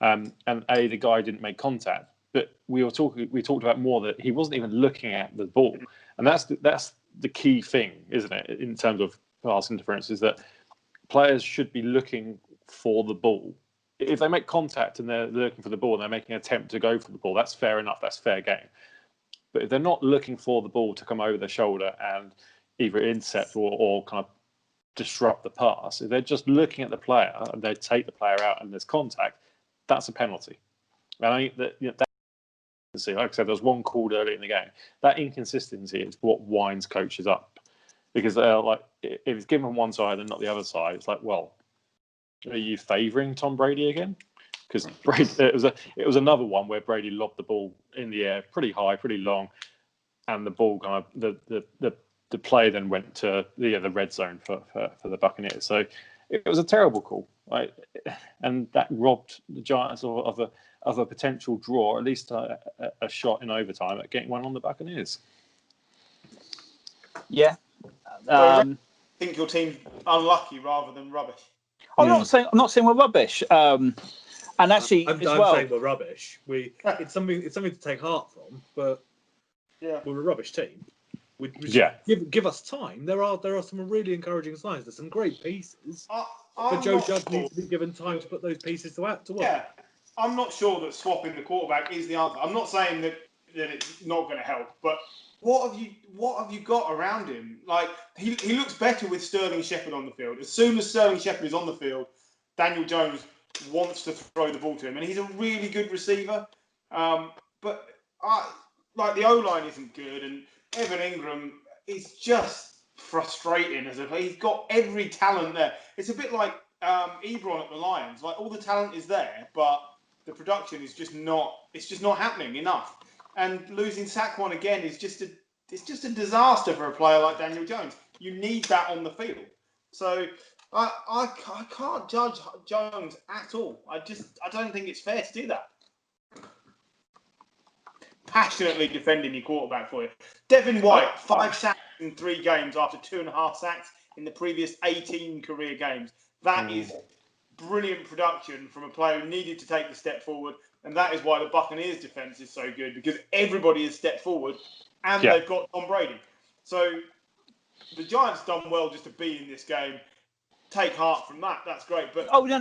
And the guy didn't make contact, but we talked about more that he wasn't even looking at the ball, and that's the key thing, isn't it? In terms of pass interference, is that players should be looking for the ball. If they make contact and they're looking for the ball and they're making an attempt to go for the ball, that's fair enough. That's fair game. But if they're not looking for the ball to come over their shoulder and either intercept or kind of disrupt the pass, if they're just looking at the player and they take the player out and there's contact, that's a penalty. And I think that, like I said, there was one called early in the game. That inconsistency is what winds coaches up, because they're like, if it's given on one side and not the other side, it's like, well, are you favouring Tom Brady again? Because it was another one where Brady lobbed the ball in the air pretty high, pretty long, and the ball kind of the play then went to the red zone for the Buccaneers. So it was a terrible call, right? And that robbed the Giants of a potential draw, at least a shot in overtime at getting one on the Buccaneers. Yeah. I think your team unlucky rather than rubbish. I'm not saying we're rubbish. And actually, I'm saying we're rubbish. It's something to take heart from, but we're a rubbish team. Give us time. There are some really encouraging signs. There's some great pieces, but Joe Judge needs to be given time to put those pieces to work. Yeah, I'm not sure that swapping the quarterback is the answer. I'm not saying that it's not going to help, but what have you got around him? Like he looks better with Sterling Shepard on the field. As soon as Sterling Shepard is on the field, Daniel Jones wants to throw the ball to him, and he's a really good receiver. But the O-line isn't good, and Evan Ingram is just frustrating. He's got every talent there. It's a bit like Ebron at the Lions. Like all the talent is there, but the production is just not. It's just not happening enough. And losing Saquon again is just a disaster for a player like Daniel Jones. You need that on the field. So I can't judge Jones at all. I don't think it's fair to do that. Passionately defending your quarterback for you. Devin White, 5 sacks in 3 games after 2.5 sacks in the previous 18 career games. That is brilliant production from a player who needed to take the step forward, and that is why the Buccaneers defense is so good, because everybody has stepped forward and they've got Tom Brady. So the Giants done well just to be in this game. Take heart from that. That's great. But and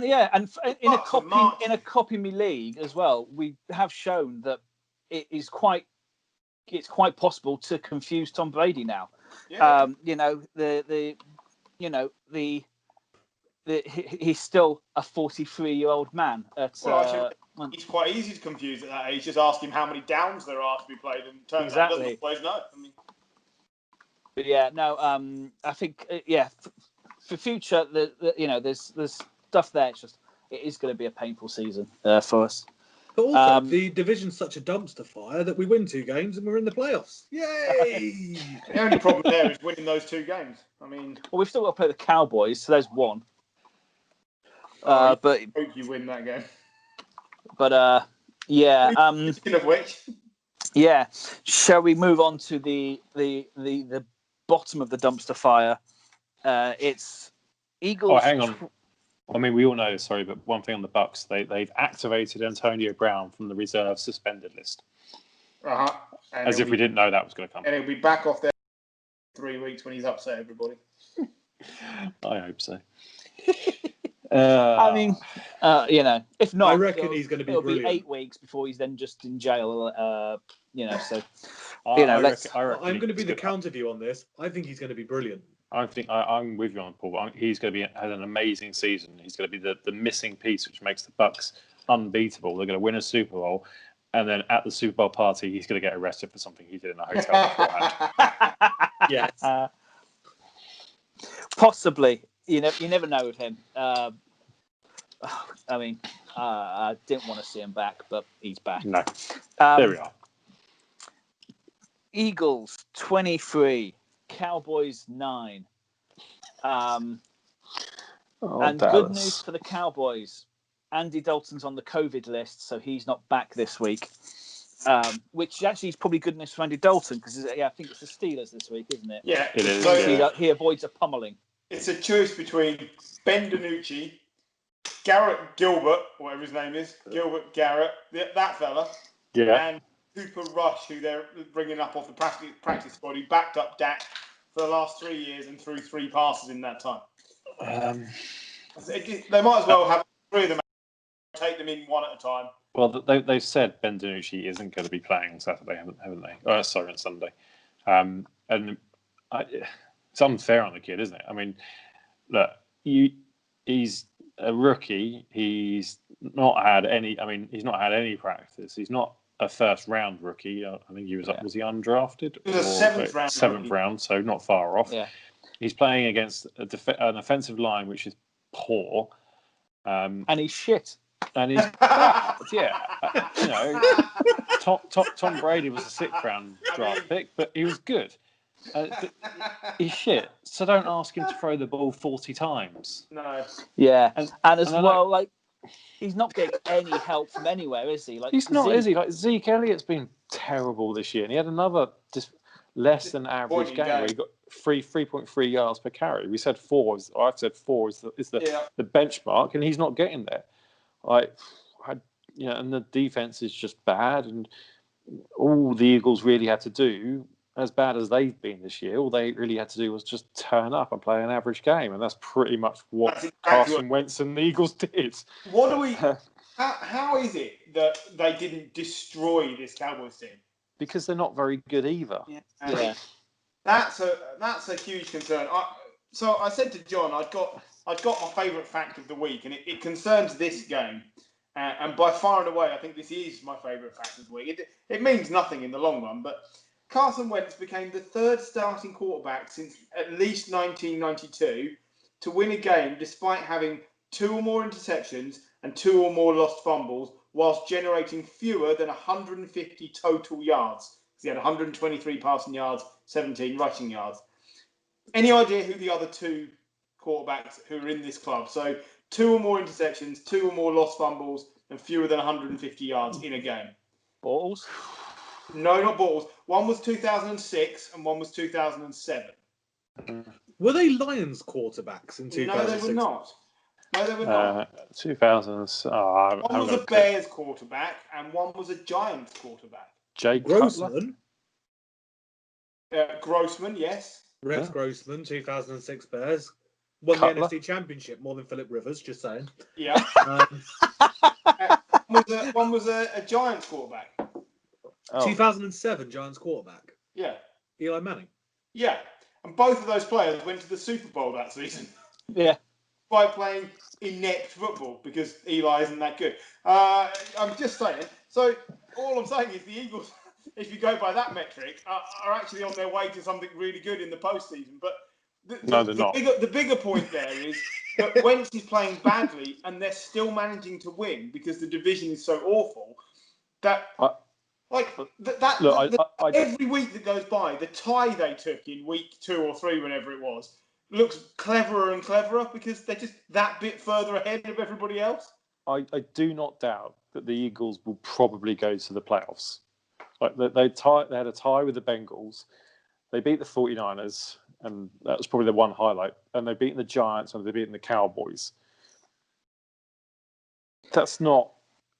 in a copy me league as well, we have shown that it's quite possible to confuse Tom Brady now. Yeah. He's still a 43-year-old man. It's quite easy to confuse at that age. Just ask him how many downs there are to be played, and turns out he doesn't always know. But I think for future, there's stuff there. It is going to be a painful season for us. But also, the division's such a dumpster fire that we win 2 games and we're in the playoffs. Yay! The only problem there is winning those 2 games. We've still got to play the Cowboys, so there's one. But hope you win that game. But Speaking of which, shall we move on to the bottom of the dumpster fire? It's Eagles. Oh, hang on. We all know, but one thing on the Bucs, they've activated Antonio Brown from the reserve suspended list. As if we didn't know that was going to come. And he'll be back off there in 3 weeks when he's upset everybody. I hope so. If not, I reckon he's going to be brilliant. Be 8 weeks before he's then just in jail. So I'm going to be the counter view on this. I think he's going to be brilliant. I'm with you on Paul. He's going to have an amazing season. He's going to be the missing piece which makes the Bucs unbeatable. They're going to win a Super Bowl, and then at the Super Bowl party, he's going to get arrested for something he did in a hotel beforehand. Yes, possibly. You never know with him. I didn't want to see him back, but he's back. No, there we are. Eagles 23. Cowboys 9. And good news for the Cowboys. Andy Dalton's on the COVID list, so he's not back this week. Which actually is probably good news for Andy Dalton, because I think it's the Steelers this week, isn't it? Yeah, it is. So he avoids a pummeling. It's a choice between Ben DiNucci, Garrett Gilbert, whatever his name is, Gilbert Garrett, that fella, and Cooper Rush, who they're bringing up off the practice squad, who backed up Dak for the last 3 years and threw 3 passes in that time. They might as well have 3 of them, take them in one at a time. Well, they've said Ben DiNucci isn't going to be playing on Saturday, haven't they? Oh, sorry, on Sunday. And it's unfair on the kid, isn't it? Look, he's a rookie. He's not had any. He's not had any practice. He's not a first-round rookie. I think he was. Was he undrafted? He was a seventh round, so not far off. Yeah. He's playing against an offensive line which is poor, and he's shit. And he's Tom Brady was a 6th round draft pick, but he was good. He's shit, so don't ask him to throw the ball 40 times. No. Yeah, and as well, he's not getting any help from anywhere, is he? He's not, is he? Zeke Elliott's been terrible this year, and he had another less than average game where he got 3.3 yards per carry. We said 4. I've said 4 is the benchmark, and he's not getting there. And the defense is just bad, and all the Eagles really had to do, as bad as they've been this year, all they really had to do was just turn up and play an average game, and that's pretty much what Carson Wentz and the Eagles did. What do we? How is it that they didn't destroy this Cowboys team? Because they're not very good either. Yeah. That's a huge concern. So I said to John, I've got my favourite fact of the week, and it concerns this game. And by far and away, I think this is my favourite fact of the week. It means nothing in the long run, but Carson Wentz became the third starting quarterback since at least 1992 to win a game despite having 2 or more interceptions and 2 or more lost fumbles, whilst generating fewer than 150 total yards. He had 123 passing yards, 17 rushing yards. Any idea who the other 2 quarterbacks who are in this club? So 2 or more interceptions, 2 or more lost fumbles, and fewer than 150 yards in a game. Bortles? No, not Bortles. One was 2006 and one was 2007. Were they Lions quarterbacks in 2006? No, they were not. 2000. One was a Bears quarterback and one was a Giants quarterback. Jay Grossman? Grossman, yes. Rex Grossman, 2006 Bears. Won the NFC Championship more than Philip Rivers, just saying. Yeah. One was a Giants quarterback. 2007 Giants quarterback. Yeah. Eli Manning. Yeah. And both of those players went to the Super Bowl that season. Yeah. By playing inept football, because Eli isn't that good. I'm just saying. So all I'm saying is the Eagles, if you go by that metric, are actually on their way to something really good in the postseason. But no, they're not. The bigger point there is that Wentz is playing badly and they're still managing to win because the division is so awful that every week that goes by, the tie they took in week 2 or 3, whenever it was, looks cleverer and cleverer because they're just that bit further ahead of everybody else. I do not doubt that the Eagles will probably go to the playoffs. They had a tie with the Bengals. They beat the 49ers, and that was probably the one highlight. And they've beaten the Giants and they've beaten the Cowboys. That's not...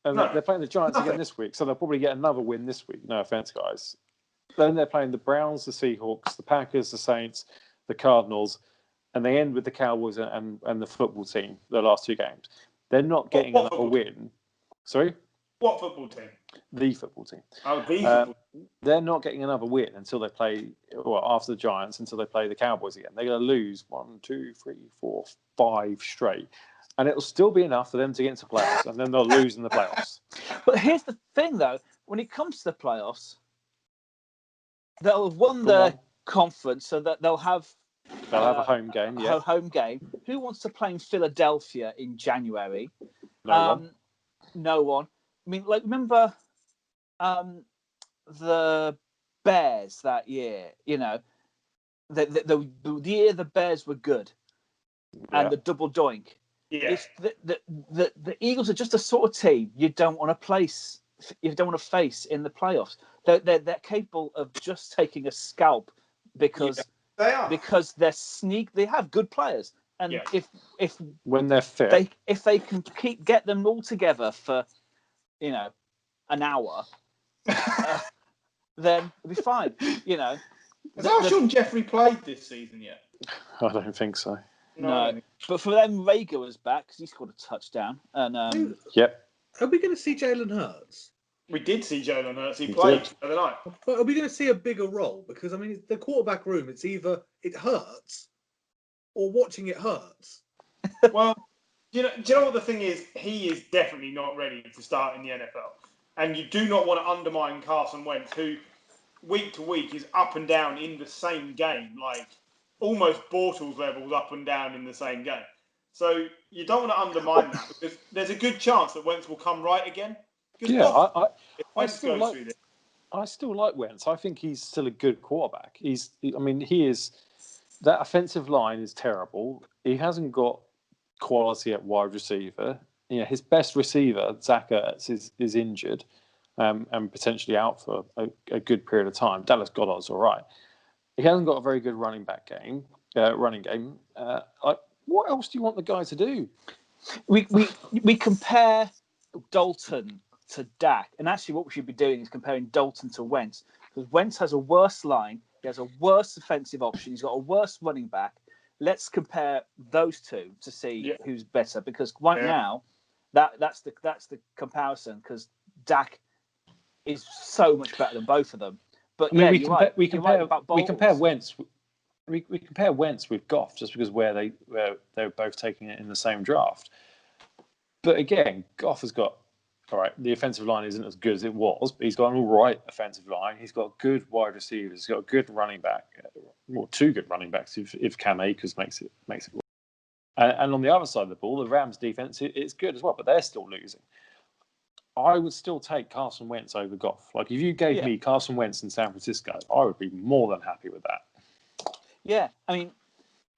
And they're playing the Giants again this week, so they'll probably get another win this week. No offense, guys. Then they're playing the Browns, the Seahawks, the Packers, the Saints, the Cardinals, and they end with the Cowboys and the football team, the last 2 games. They're not getting another win. Sorry? What football team? The football team. Oh, the football team. They're not getting another win until they play, after the Giants, until they play the Cowboys again. They're going to lose 1, 2, 3, 4, 5 straight. And it'll still be enough for them to get into playoffs, and then they'll lose in the playoffs. But here's the thing, though. When it comes to the playoffs, they'll have won their conference, so that they'll have a home game. Yeah, a home game. Who wants to play in Philadelphia in January? No one. I mean, remember the Bears that year? You know, the year the Bears were good, and the double doink. Yeah. It's the Eagles are just a sort of team you don't want to place. You don't want to face in the playoffs. They're capable of just taking a scalp because they are. Because they're They have good players, and if when they're fit, if they can get them all together for an hour, then it'll be fine. Has Alshon Jeffrey played this season yet? I don't think so. No. But for them, Rager was back because he scored a touchdown. And yep. Are we going to see Jalen Hurts? We did see Jalen Hurts. He played the other night. But are we going to see a bigger role? Because, I mean, the quarterback room, it's either it hurts or watching it hurts. Well, do you know what the thing is? He is definitely not ready to start in the NFL. And you do not want to undermine Carson Wentz, who week to week is up and down in the same game, like almost Bortles levels up and down in the same game. So you don't want to undermine that because there's a good chance that Wentz will come right again. Yeah, I still like Wentz. I think he's still a good quarterback. He is. That offensive line is terrible. He hasn't got quality at wide receiver. His best receiver, Zach Ertz, is injured and potentially out for a good period of time. Dallas Goedert's all right. He hasn't got a very good running game. What else do you want the guy to do? We compare Dalton to Dak, and actually what we should be doing is comparing Dalton to Wentz, because Wentz has a worse line, he has a worse offensive option, he's got a worse running back. Let's compare those two to see who's better, because now that's the comparison, because Dak is so much better than both of them. But we compare Wentz. We compare Wentz with Goff just because where they were both taking it in the same draft. But again, Goff has got all right. The offensive line isn't as good as it was, but he's got an all right offensive line. He's got good wide receivers. He's got a good running back, two good running backs if Cam Akers makes it work. And on the other side of the ball, the Rams' defense it's good as well, but they're still losing. I would still take Carson Wentz over Goff. Like if you gave me Carson Wentz in San Francisco, I would be more than happy with that. Yeah, I mean.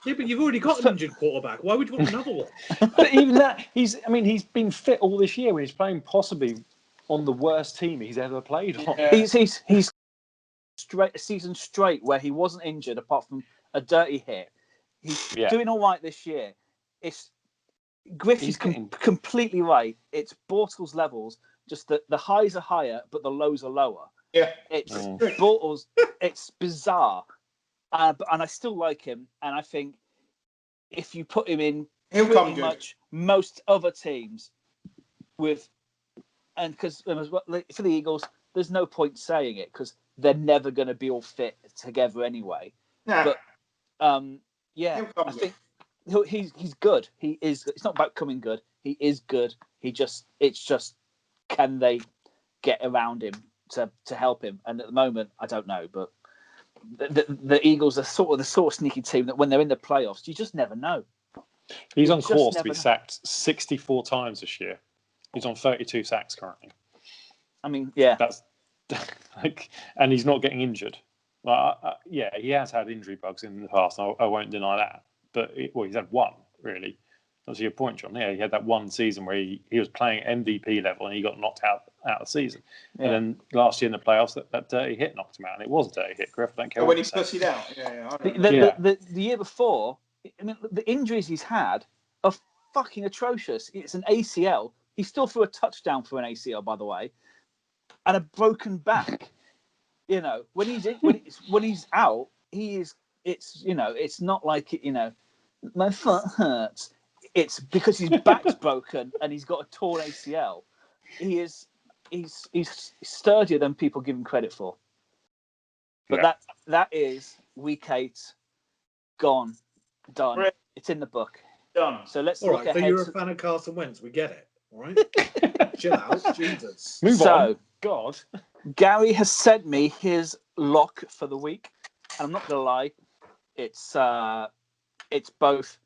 Yeah, but you've already got an injured quarterback. Why would you want another one? But even that, he's been fit all this year when he's playing possibly on the worst team he's ever played on. Yeah. He's straight a season straight where he wasn't injured apart from a dirty hit. He's doing all right this year. Griff is completely right. It's Bortles levels, just that the highs are higher, but the lows are lower. Yeah, it's Bortles. It's bizarre. And I still like him, and I think if you put him in pretty much most other teams because for the Eagles, there's no point saying it because they're never going to be all fit together anyway. Nah. But I think he's good. He is. It's not about coming good. He is good. It's just can they get around him to help him? And at the moment, I don't know, but. The Eagles are sort of sneaky team that when they're in the playoffs, you just never know. He's on course to be sacked 64 times this year. He's on 32 sacks currently. I mean, yeah, that's and he's not getting injured. He has had injury bugs in the past. I won't deny that. But he's had one really. That's your point, John. Yeah, he had that one season where he was playing MVP level and he got knocked out of the season. Yeah. And then last year in the playoffs, that dirty hit knocked him out. And it was a dirty hit, Griff. I don't care when he pussied out. The year before, I mean, the injuries he's had are fucking atrocious. It's an ACL. He still threw a touchdown for an ACL, by the way, and a broken back. When he's out, he is. It's not like my foot hurts. It's because his back's broken and he's got a torn ACL. He's sturdier than people give him credit for. But that is week 8 gone, done. It's in the book. Done. So let's look ahead. So you're a fan of Carson Wentz. We get it. All right. Chill out, Jesus. Move on. God. Gary has sent me his lock for the week, and I'm not gonna lie, it's both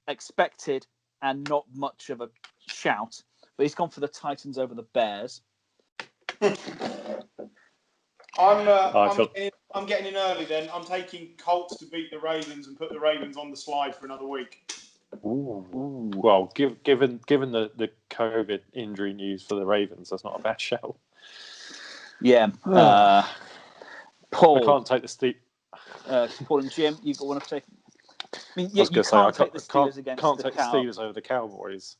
expected and not much of a shout, but he's gone for the Titans over the Bears. I'm getting in early then. I'm taking Colts to beat the Ravens and put the Ravens on the slide for another week. Ooh. Well, given the COVID injury news for the Ravens, that's not a bad shout. Yeah. Paul. I can't take the steep. Paul and Jim, you've got one to take. I mean, I can't take the Steelers over the Cowboys.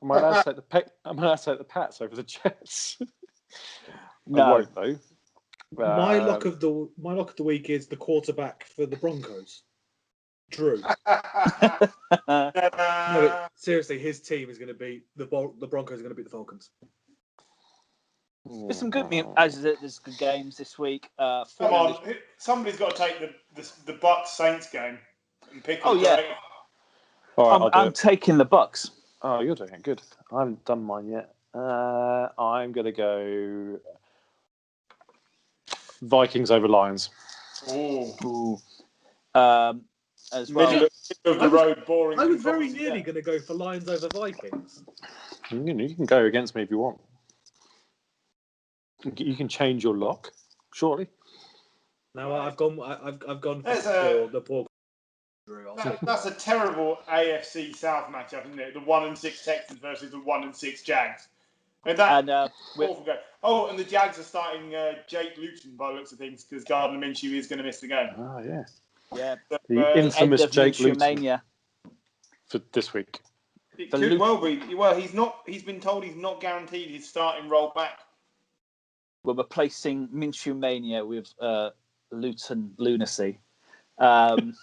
Am I allowed to take the Pats over the Jets? No. I won't though. My lock of the week is the quarterback for the Broncos, Drew. No, seriously, his team is going to beat the Broncos are going to beat the Falcons. There's some good there's good games this week. Come on, somebody's got to take the Bucks Saints game and pick. Oh yeah. All right, I'm taking the Bucks. Oh, you're doing it. Good. I haven't done mine yet. I'm going to go Vikings over Lions. Ooh. As well. Middle of the road, boring. I was very nearly going to go for Lions over Vikings. You can go against me if you want. You can change your lock, surely. No, I've gone for the poor. That's a terrible AFC South matchup, isn't it? The 1-6 Texans versus the 1-6 Jags. And that And awful game. Oh, and the Jags are starting Jake Luton by the looks of things because Gardner Minshew is going to miss the game. Oh, yeah. yeah, The infamous end of Jake Minshew Luton mania. for this week. It For could Luton. well be. Well, he's not. He's been told he's not guaranteed his starting role back. We're replacing Minshew mania with Luton lunacy. Nothing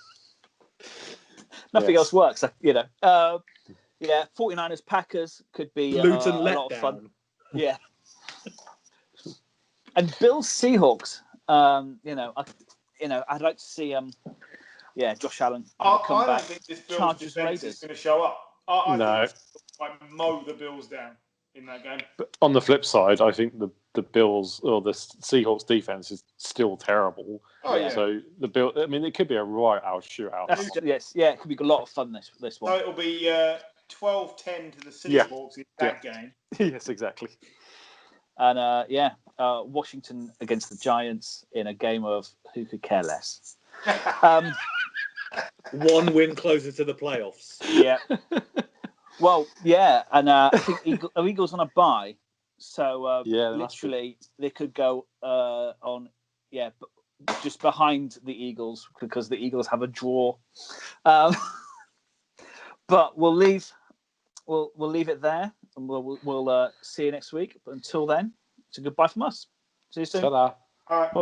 else works, you know. Yeah, 49ers Packers could be Luton a lot of fun. letdown. Yeah. And Bills Seahawks. I'd like to see Josh Allen I come don't back. think this Bills Chargers defense Raiders. is going to show up. I No. think like mow the Bills down in that game. But on the flip side, I think the Bills or the Seahawks defense is still terrible. Oh yeah. So it could be a right out shootout. Yes, it could be a lot of fun this So one. it'll be 12-10 to the Seahawks in that game. Yes, exactly. And Washington against the Giants in a game of who could care less. One win closer to the playoffs. Yeah. Well, yeah, and I think Eagles on a bye, so literally they could go just behind the Eagles because the Eagles have a draw. But we'll leave it there, and we'll see you next week. But until then, it's a goodbye from us. See you soon. Ta-da. All right.